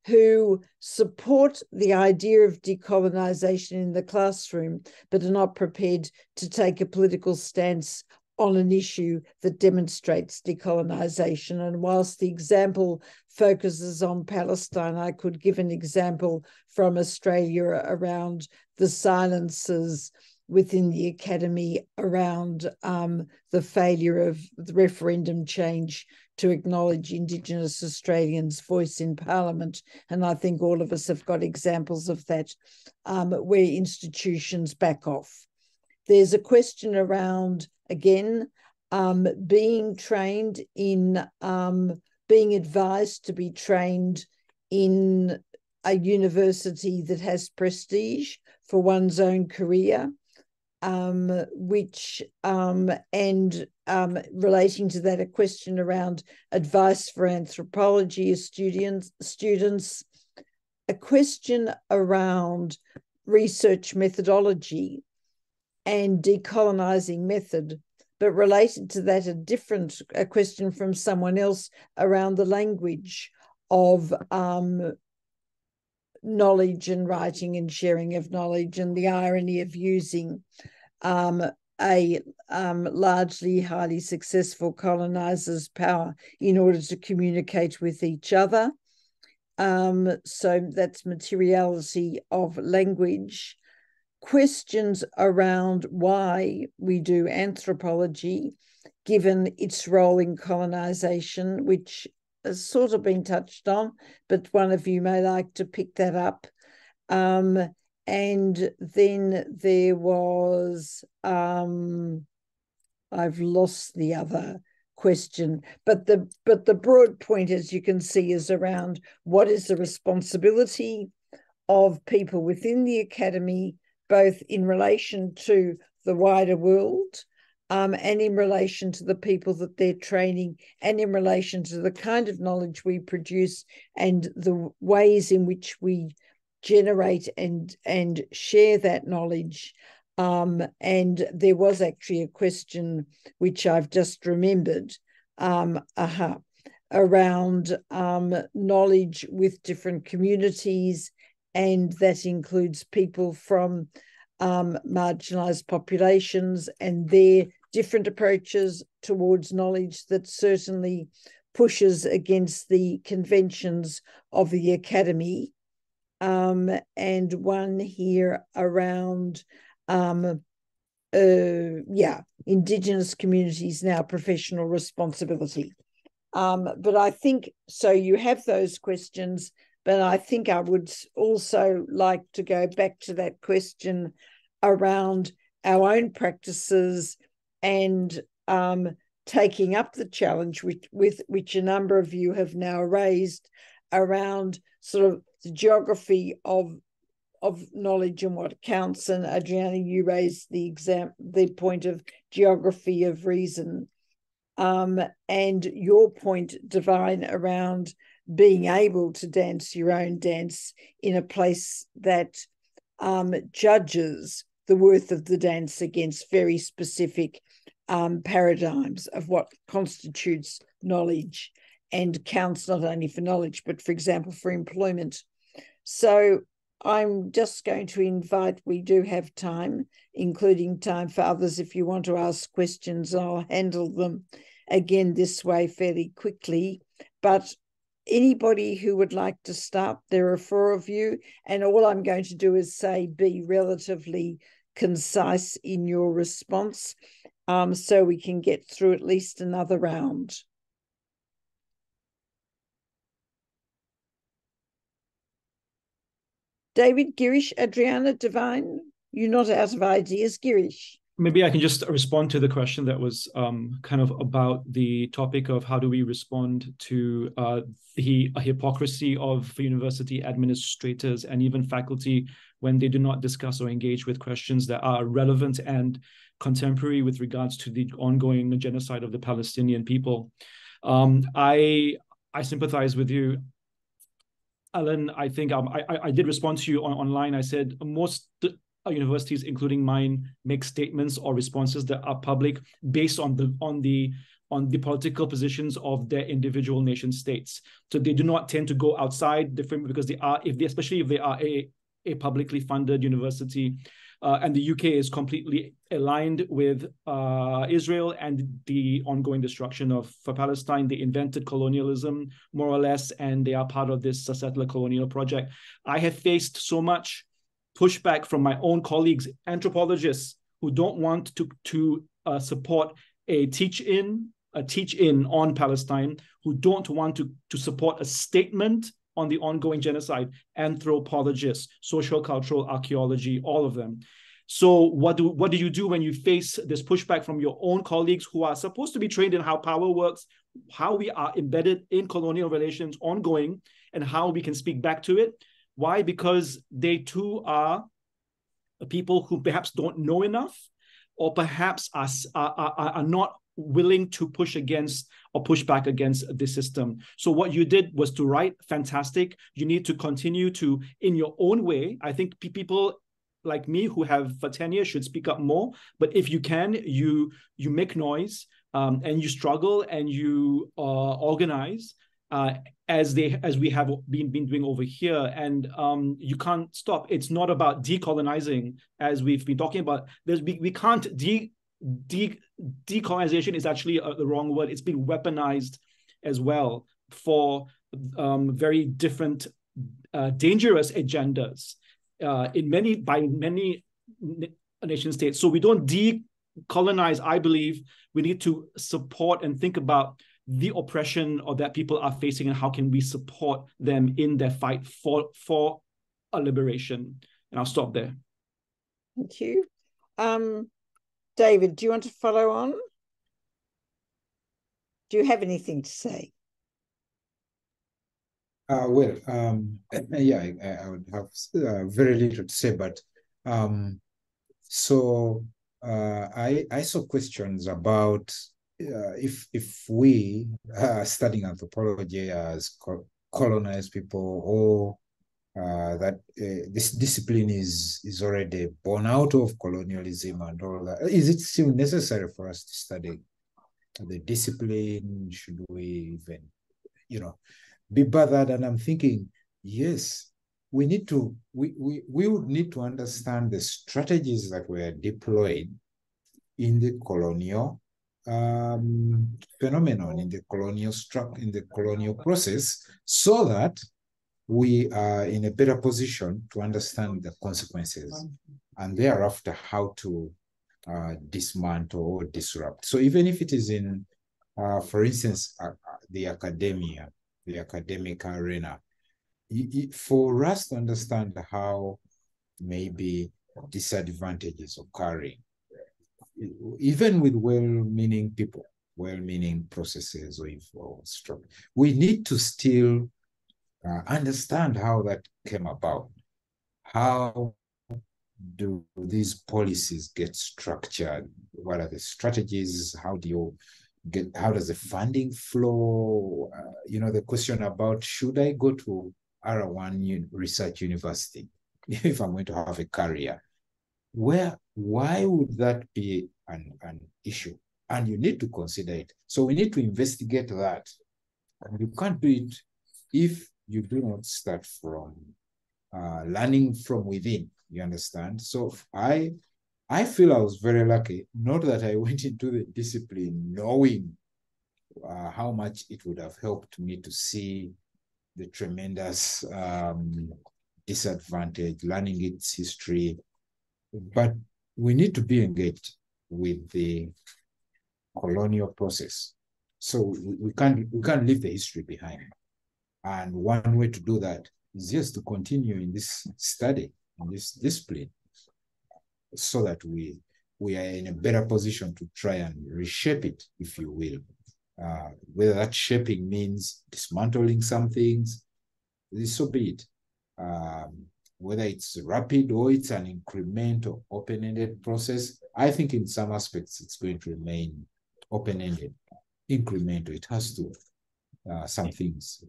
who support the idea of decolonization in the classroom, but are not prepared to take a political stance on an issue that demonstrates decolonization. And whilst the example focuses on Palestine, I could give an example from Australia around the silences within the academy around the failure of the referendum change to acknowledge Indigenous Australians' voice in Parliament. And I think all of us have got examples of that, where institutions back off. There's a question around, again, being trained in, being advised to be trained in a university that has prestige for one's own career, which and relating to that, a question around advice for anthropology students, a question around research methodology and decolonizing method, but related to that, a question from someone else around the language of knowledge and writing and sharing of knowledge, and the irony of using a largely highly successful colonizer's power in order to communicate with each other. So that's materiality of language. Questions around why we do anthropology, given its role in colonization, which has sort of been touched on, but one of you may like to pick that up. And then there was, I've lost the other question, but the broad point, as you can see, is around what is the responsibility of people within the academy, both in relation to the wider world, and in relation to the people that they're training, and in relation to the kind of knowledge we produce and the ways in which we generate and share that knowledge. And there was actually a question which I've just remembered, around knowledge with different communities, and that includes people from marginalized populations and their different approaches towards knowledge that certainly pushes against the conventions of the academy. And one here around, Indigenous communities now professional responsibility. But I think, so you have those questions, but I think I would also like to go back to that question around our own practices and taking up the challenge which a number of you have now raised around sort of the geography of knowledge and what counts. And Adriana, you raised the point of geography of reason, and your point, Divine, around being able to dance your own dance in a place that judges the worth of the dance against very specific paradigms of what constitutes knowledge and counts not only for knowledge, but, for example, for employment. So I'm just going to invite, we do have time, including time for others if you want to ask questions. I'll handle them again this way fairly quickly. But anybody who would like to start, there are 4 of you, and all I'm going to do is say be relatively concise in your response, so we can get through at least another round. David, Girish, Adriana, Divine, you're not out of ideas, Girish. Maybe I can just respond to the question that was kind of about the topic of how do we respond to the hypocrisy of university administrators and even faculty when they do not discuss or engage with questions that are relevant and contemporary with regards to the ongoing genocide of the Palestinian people. I sympathize with you, Alan. I think I did respond to you online. I said most universities, including mine, make statements or responses that are public based on the political positions of their individual nation states. So they do not tend to go outside the framework because especially if they are a publicly funded university. And the UK is completely aligned with Israel and the ongoing destruction of Palestine. They invented colonialism, more or less, and they are part of this settler colonial project. I have faced so much pushback from my own colleagues, anthropologists, who don't want to support a teach-in on Palestine, who don't want to support a statement on the ongoing genocide, anthropologists, social cultural archaeology, all of them. So what do you do when you face this pushback from your own colleagues who are supposed to be trained in how power works, how we are embedded in colonial relations ongoing, and how we can speak back to it? Why? Because they too are people who perhaps don't know enough, or perhaps are not willing to push against or push back against the system. So what you did was to write, fantastic. You need to continue to, in your own way. I think people like me who have tenure should speak up more. But if you can, you make noise and you struggle and you organize. As we have been doing over here, and you can't stop. It's not about decolonizing, as we've been talking about. We can't decolonization is actually the wrong word. It's been weaponized as well for very different dangerous agendas by many nation states. So we don't decolonize. I believe we need to support and think about the oppression or that people are facing and how can we support them in their fight for a liberation. And I'll stop there. Thank you. David, do you want to follow on? Do you have anything to say? Yeah, I would have very little to say, but I saw questions about if we are studying anthropology as colonized people, or that this discipline is already born out of colonialism and all that. Is it still necessary for us to study the discipline? Should we even, be bothered? And I'm thinking, yes, we would need to understand the strategies that were deployed in the colonial phenomenon, in the colonial process, so that we are in a better position to understand the consequences and thereafter how to dismantle or disrupt. So even if it is in, for instance, the academic arena, for us to understand how maybe disadvantages occurring, even with well-meaning people, well-meaning processes or structure, we need to still understand how that came about. How do these policies get structured? What are the strategies? How does the funding flow? The question about, should I go to R1 research university if I'm going to have a career? Why would that be an issue? And you need to consider it. So we need to investigate that. And you can't do it if you do not start from learning from within, you understand? So I feel I was very lucky, not that I went into the discipline knowing how much it would have helped me to see the tremendous disadvantage, learning its history. But we need to be engaged with the colonial process. So we can't leave the history behind. And one way to do that is just to continue in this study, in this discipline, so that we we are in a better position to try and reshape it, if you will. Whether that shaping means dismantling some things, so be it. Whether it's rapid or it's an incremental, open-ended process, I think in some aspects it's going to remain open-ended, incremental. It has to, some things,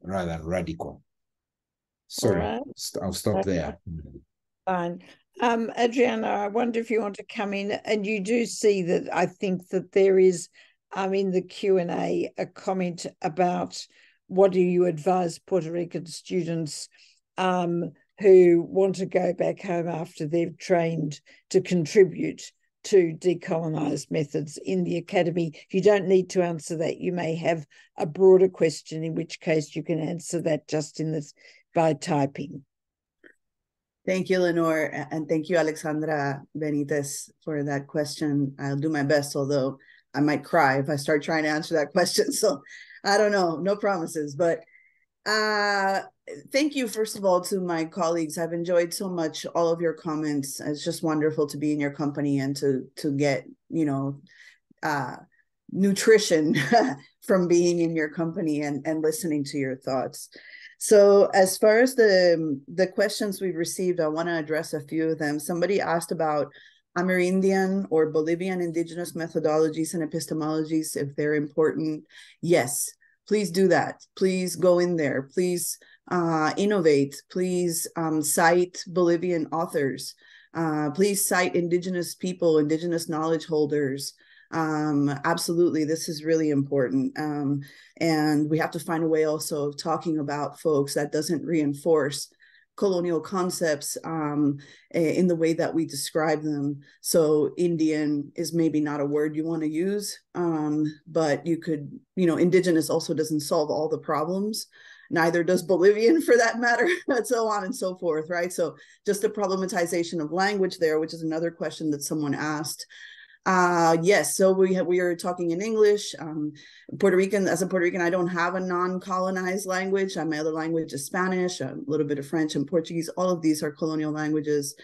rather than radical. Sorry, right. I'll stop there. Fine. Adriana, I wonder if you want to come in, and you do see that I think that there is in the Q&A a comment about what do you advise Puerto Rican students who want to go back home after they've trained to contribute to decolonize methods in the academy. You don't need to answer that. You may have a broader question, in which case you can answer that just by typing. Thank you, Lenore, and thank you, Alexandra Benitez, for that question. I'll do my best, although I might cry if I start trying to answer that question. So I don't know, no promises, but thank you, first of all, to my colleagues. I've enjoyed so much all of your comments. It's just wonderful to be in your company and to get, nutrition from being in your company and listening to your thoughts. So as far as the questions we've received, I want to address a few of them. Somebody asked about Amerindian or Bolivian indigenous methodologies and epistemologies, if they're important. Yes, please do that. Please go in there. Please innovate. Please cite Bolivian authors. Please cite indigenous people, indigenous knowledge holders. Absolutely, this is really important. And we have to find a way also of talking about folks that doesn't reinforce colonial concepts in the way that we describe them. So Indian is maybe not a word you want to use, but you could, indigenous also doesn't solve all the problems. Neither does Bolivian, for that matter, and so on and so forth, right? So just the problematization of language there, which is another question that someone asked. Yes, so we are talking in English. Puerto Rican, as a Puerto Rican, I don't have a non-colonized language. My other language is Spanish, a little bit of French and Portuguese. All of these are colonial languages.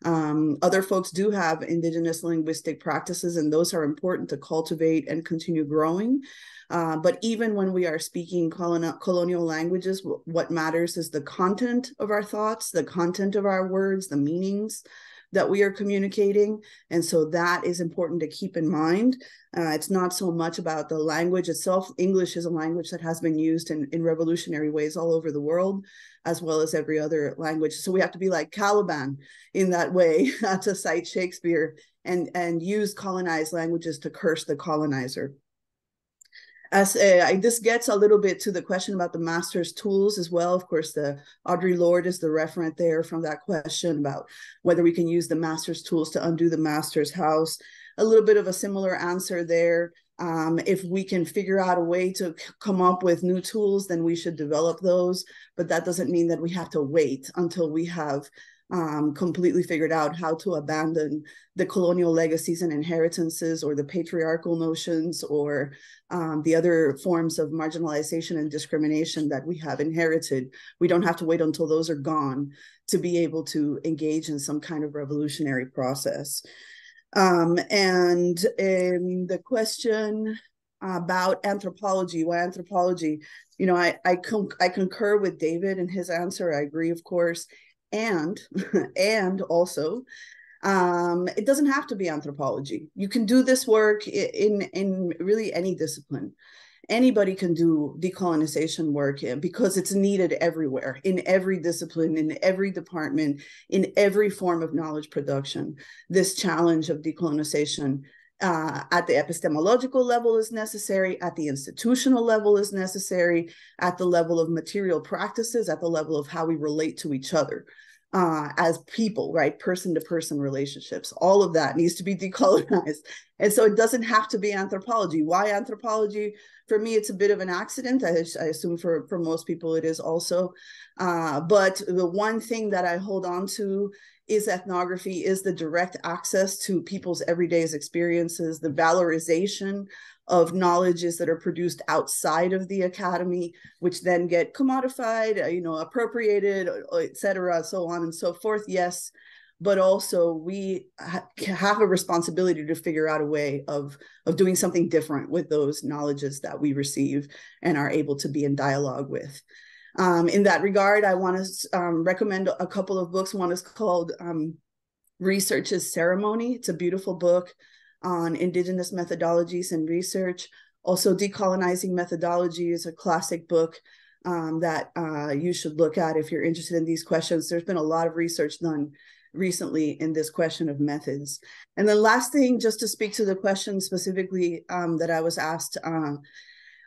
Other folks do have indigenous linguistic practices, and those are important to cultivate and continue growing. But even when we are speaking colonial languages, what matters is the content of our thoughts, the content of our words, the meanings that we are communicating. And so that is important to keep in mind. It's not so much about the language itself. English is a language that has been used in revolutionary ways all over the world, as well as every other language. So we have to be like Caliban in that way, to cite Shakespeare and use colonized languages to curse the colonizer. This gets a little bit to the question about the master's tools as well. Of course, Audre Lorde is the referent there from that question about whether we can use the master's tools to undo the master's house. A little bit of a similar answer there. If we can figure out a way to come up with new tools, then we should develop those. But that doesn't mean that we have to wait until we have completely figured out how to abandon the colonial legacies and inheritances, or the patriarchal notions, or the other forms of marginalization and discrimination that we have inherited. We don't have to wait until those are gone to be able to engage in some kind of revolutionary process. And the question about anthropology, why anthropology? I concur with David in his answer. I agree, of course. And also, it doesn't have to be anthropology. You can do this work in really any discipline. Anybody can do decolonization work because it's needed everywhere, in every discipline, in every department, in every form of knowledge production. This challenge of decolonization at the epistemological level is necessary, at the institutional level is necessary, at the level of material practices, at the level of how we relate to each other as people, right? Person-to-person relationships. All of that needs to be decolonized. And so it doesn't have to be anthropology. Why anthropology? For me, it's a bit of an accident. I assume for most people it is also. But the one thing that I hold on to is ethnography, is the direct access to people's everyday experiences, the valorization of knowledges that are produced outside of the academy, which then get commodified, appropriated, et cetera, so on and so forth. Yes, but also we have a responsibility to figure out a way of doing something different with those knowledges that we receive and are able to be in dialogue with. In that regard, I want to recommend a couple of books. One is called Research is Ceremony. It's a beautiful book on indigenous methodologies and research. Also, Decolonizing Methodology is a classic book that you should look at if you're interested in these questions. There's been a lot of research done recently in this question of methods. And the last thing, just to speak to the question specifically that I was asked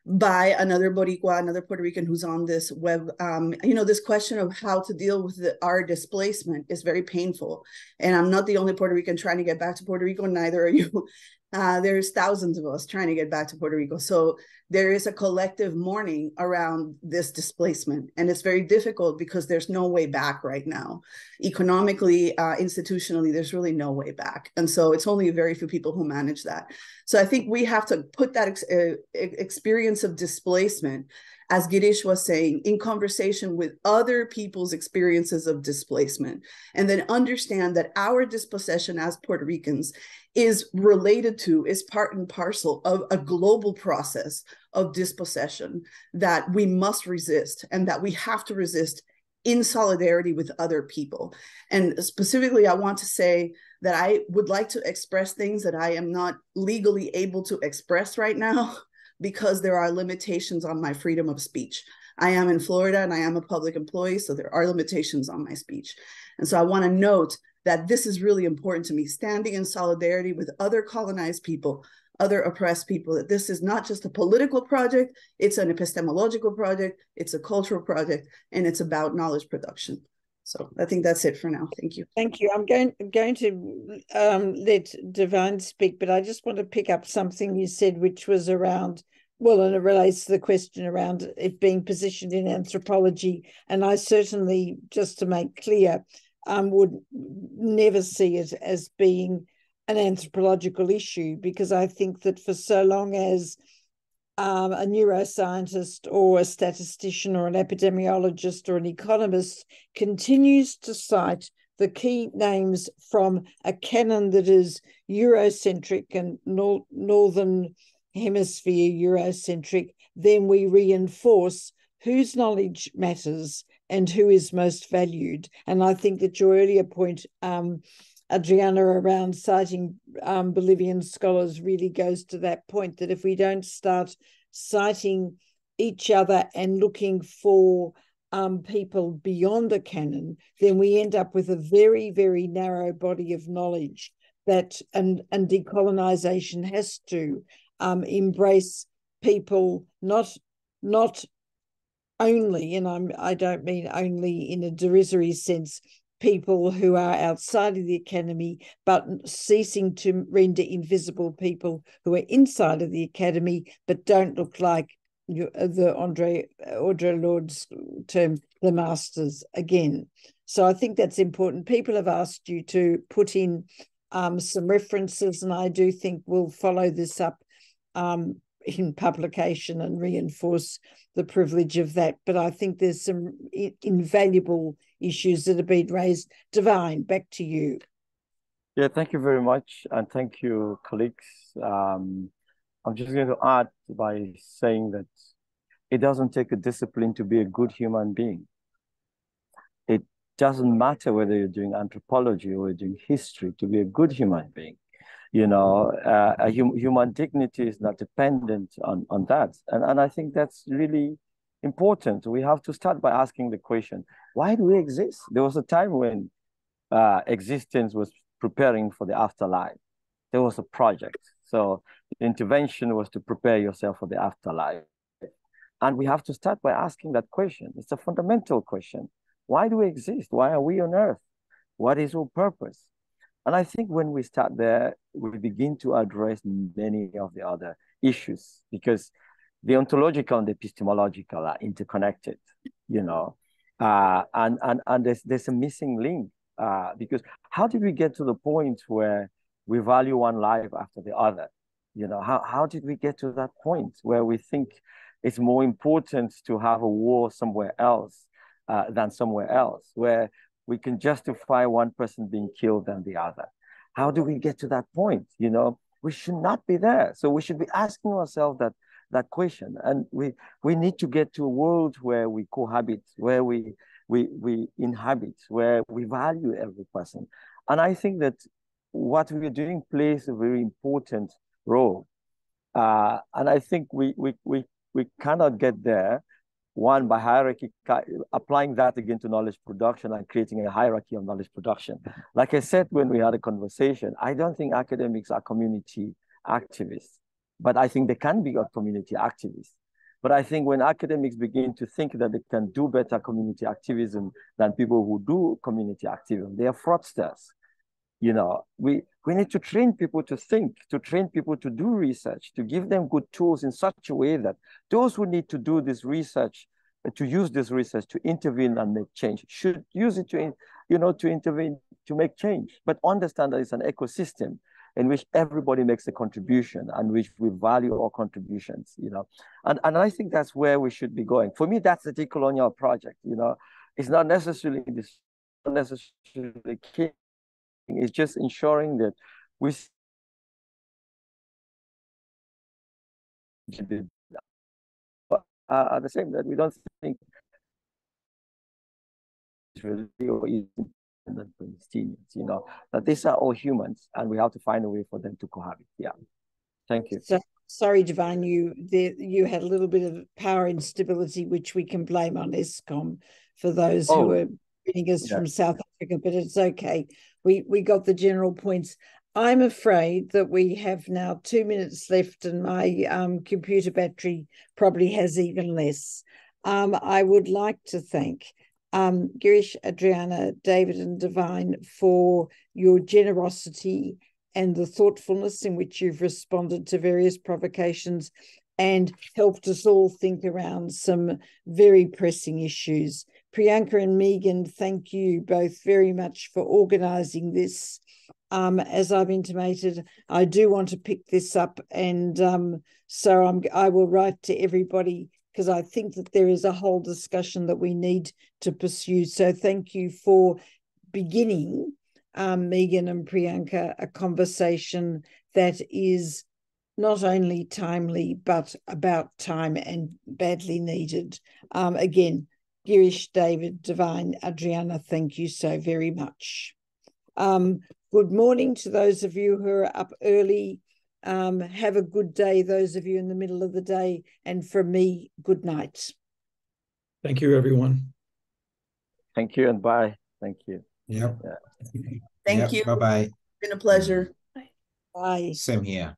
by another Boricua, another Puerto Rican who's on this web, this question of how to deal with our displacement is very painful. And I'm not the only Puerto Rican trying to get back to Puerto Rico, neither are you. There's thousands of us trying to get back to Puerto Rico. So there is a collective mourning around this displacement. And it's very difficult because there's no way back right now. Economically, institutionally, there's really no way back. And so it's only very few people who manage that. So I think we have to put that experience of displacement, as Girish was saying, in conversation with other people's experiences of displacement, and then understand that our dispossession as Puerto Ricans is related to, is part and parcel of a global process of dispossession that we must resist and that we have to resist in solidarity with other people. And specifically, I want to say that I would like to express things that I am not legally able to express right now because there are limitations on my freedom of speech. I am in Florida and I am a public employee, so there are limitations on my speech. And so I want to note that this is really important to me, standing in solidarity with other colonized people, other oppressed people, that this is not just a political project, it's an epistemological project, it's a cultural project, and it's about knowledge production. So I think that's it for now. Thank you. Thank you. I'm going to let Divine speak, but I just want to pick up something you said, which was around, well, and it relates to the question around it being positioned in anthropology. And I certainly, just to make clear, would never see it as being an anthropological issue, because I think that for so long as a neuroscientist or a statistician or an epidemiologist or an economist continues to cite the key names from a canon that is Eurocentric and Northern Hemisphere Eurocentric, then we reinforce whose knowledge matters and who is most valued. And I think that your earlier point, Adriana, around citing Bolivian scholars really goes to that point, that if we don't start citing each other and looking for people beyond a canon, then we end up with a very, very narrow body of knowledge that, and decolonization has to embrace people not only, and I don't mean only in a derisory sense, people who are outside of the academy, but ceasing to render invisible people who are inside of the academy but don't look like the Audre Lorde's term, the masters again. So I think that's important. People have asked you to put in some references, and I do think we'll follow this up in publication and reinforce the privilege of that. But I think there's some invaluable issues that have been raised. Divine, back to you. Yeah, thank you very much. And thank you, colleagues. I'm just going to add by saying that it doesn't take a discipline to be a good human being. It doesn't matter whether you're doing anthropology or you're doing history to be a good human being. You know, human dignity is not dependent on that. And I think that's really important. We have to start by asking the question, why do we exist? There was a time when existence was preparing for the afterlife. There was a project. So the intervention was to prepare yourself for the afterlife. And we have to start by asking that question. It's a fundamental question. Why do we exist? Why are we on earth? What is our purpose? And I think when we start there, we begin to address many of the other issues, because the ontological and the epistemological are interconnected, you know, and there's a missing link, because how did we get to the point where we value one life after the other? You know, how did we get to that point where we think it's more important to have a war somewhere else than somewhere else, where we can justify one person being killed than the other. How do we get to that point? You know, we should not be there. So we should be asking ourselves that question. And we need to get to a world where we cohabit, where we inhabit, where we value every person. And I think that what we're doing plays a very important role. And I think we cannot get there, one, by hierarchy, applying that again to knowledge production and creating a hierarchy of knowledge production. Like I said when we had a conversation, I don't think academics are community activists, but I think they can be a community activists. But I think when academics begin to think that they can do better community activism than people who do community activism, they are fraudsters. You know, we need to train people to think, to train people to do research, to give them good tools in such a way that those who need to do this research, to use this research to intervene and make change, should use it to, you know, to intervene, to make change, but understand that it's an ecosystem in which everybody makes a contribution and which we value our contributions, you know. And I think that's where we should be going. For me, that's the decolonial project, you know. It's not necessarily this, not necessarily key. It's just ensuring that we at the same that we don't think Israeli or independent Palestinians, you know, that these are all humans and we have to find a way for them to cohabit. Yeah. Thank you. So, sorry, Divine, you had a little bit of power instability, which we can blame on ESCOM for those who are reading us from South Africa, but it's okay. We got the general points. I'm afraid that we have now 2 minutes left and my computer battery probably has even less. I would like to thank Girish, Adriana, David and Divine for your generosity and the thoughtfulness in which you've responded to various provocations and helped us all think around some very pressing issues. Priyanka and Megan, thank you both very much for organising this. As I've intimated, I do want to pick this up, and so I will write to everybody because I think that there is a whole discussion that we need to pursue. So thank you for beginning, Megan and Priyanka, a conversation that is not only timely, but about time and badly needed. Again, Girish, David, Divine, Adriana, thank you so very much. Good morning to those of you who are up early. Have a good day, those of you in the middle of the day. And from me, good night. Thank you, everyone. Thank you and bye. Thank you. Yep. Thank you. Bye-bye. It's been a pleasure. Bye. Same here.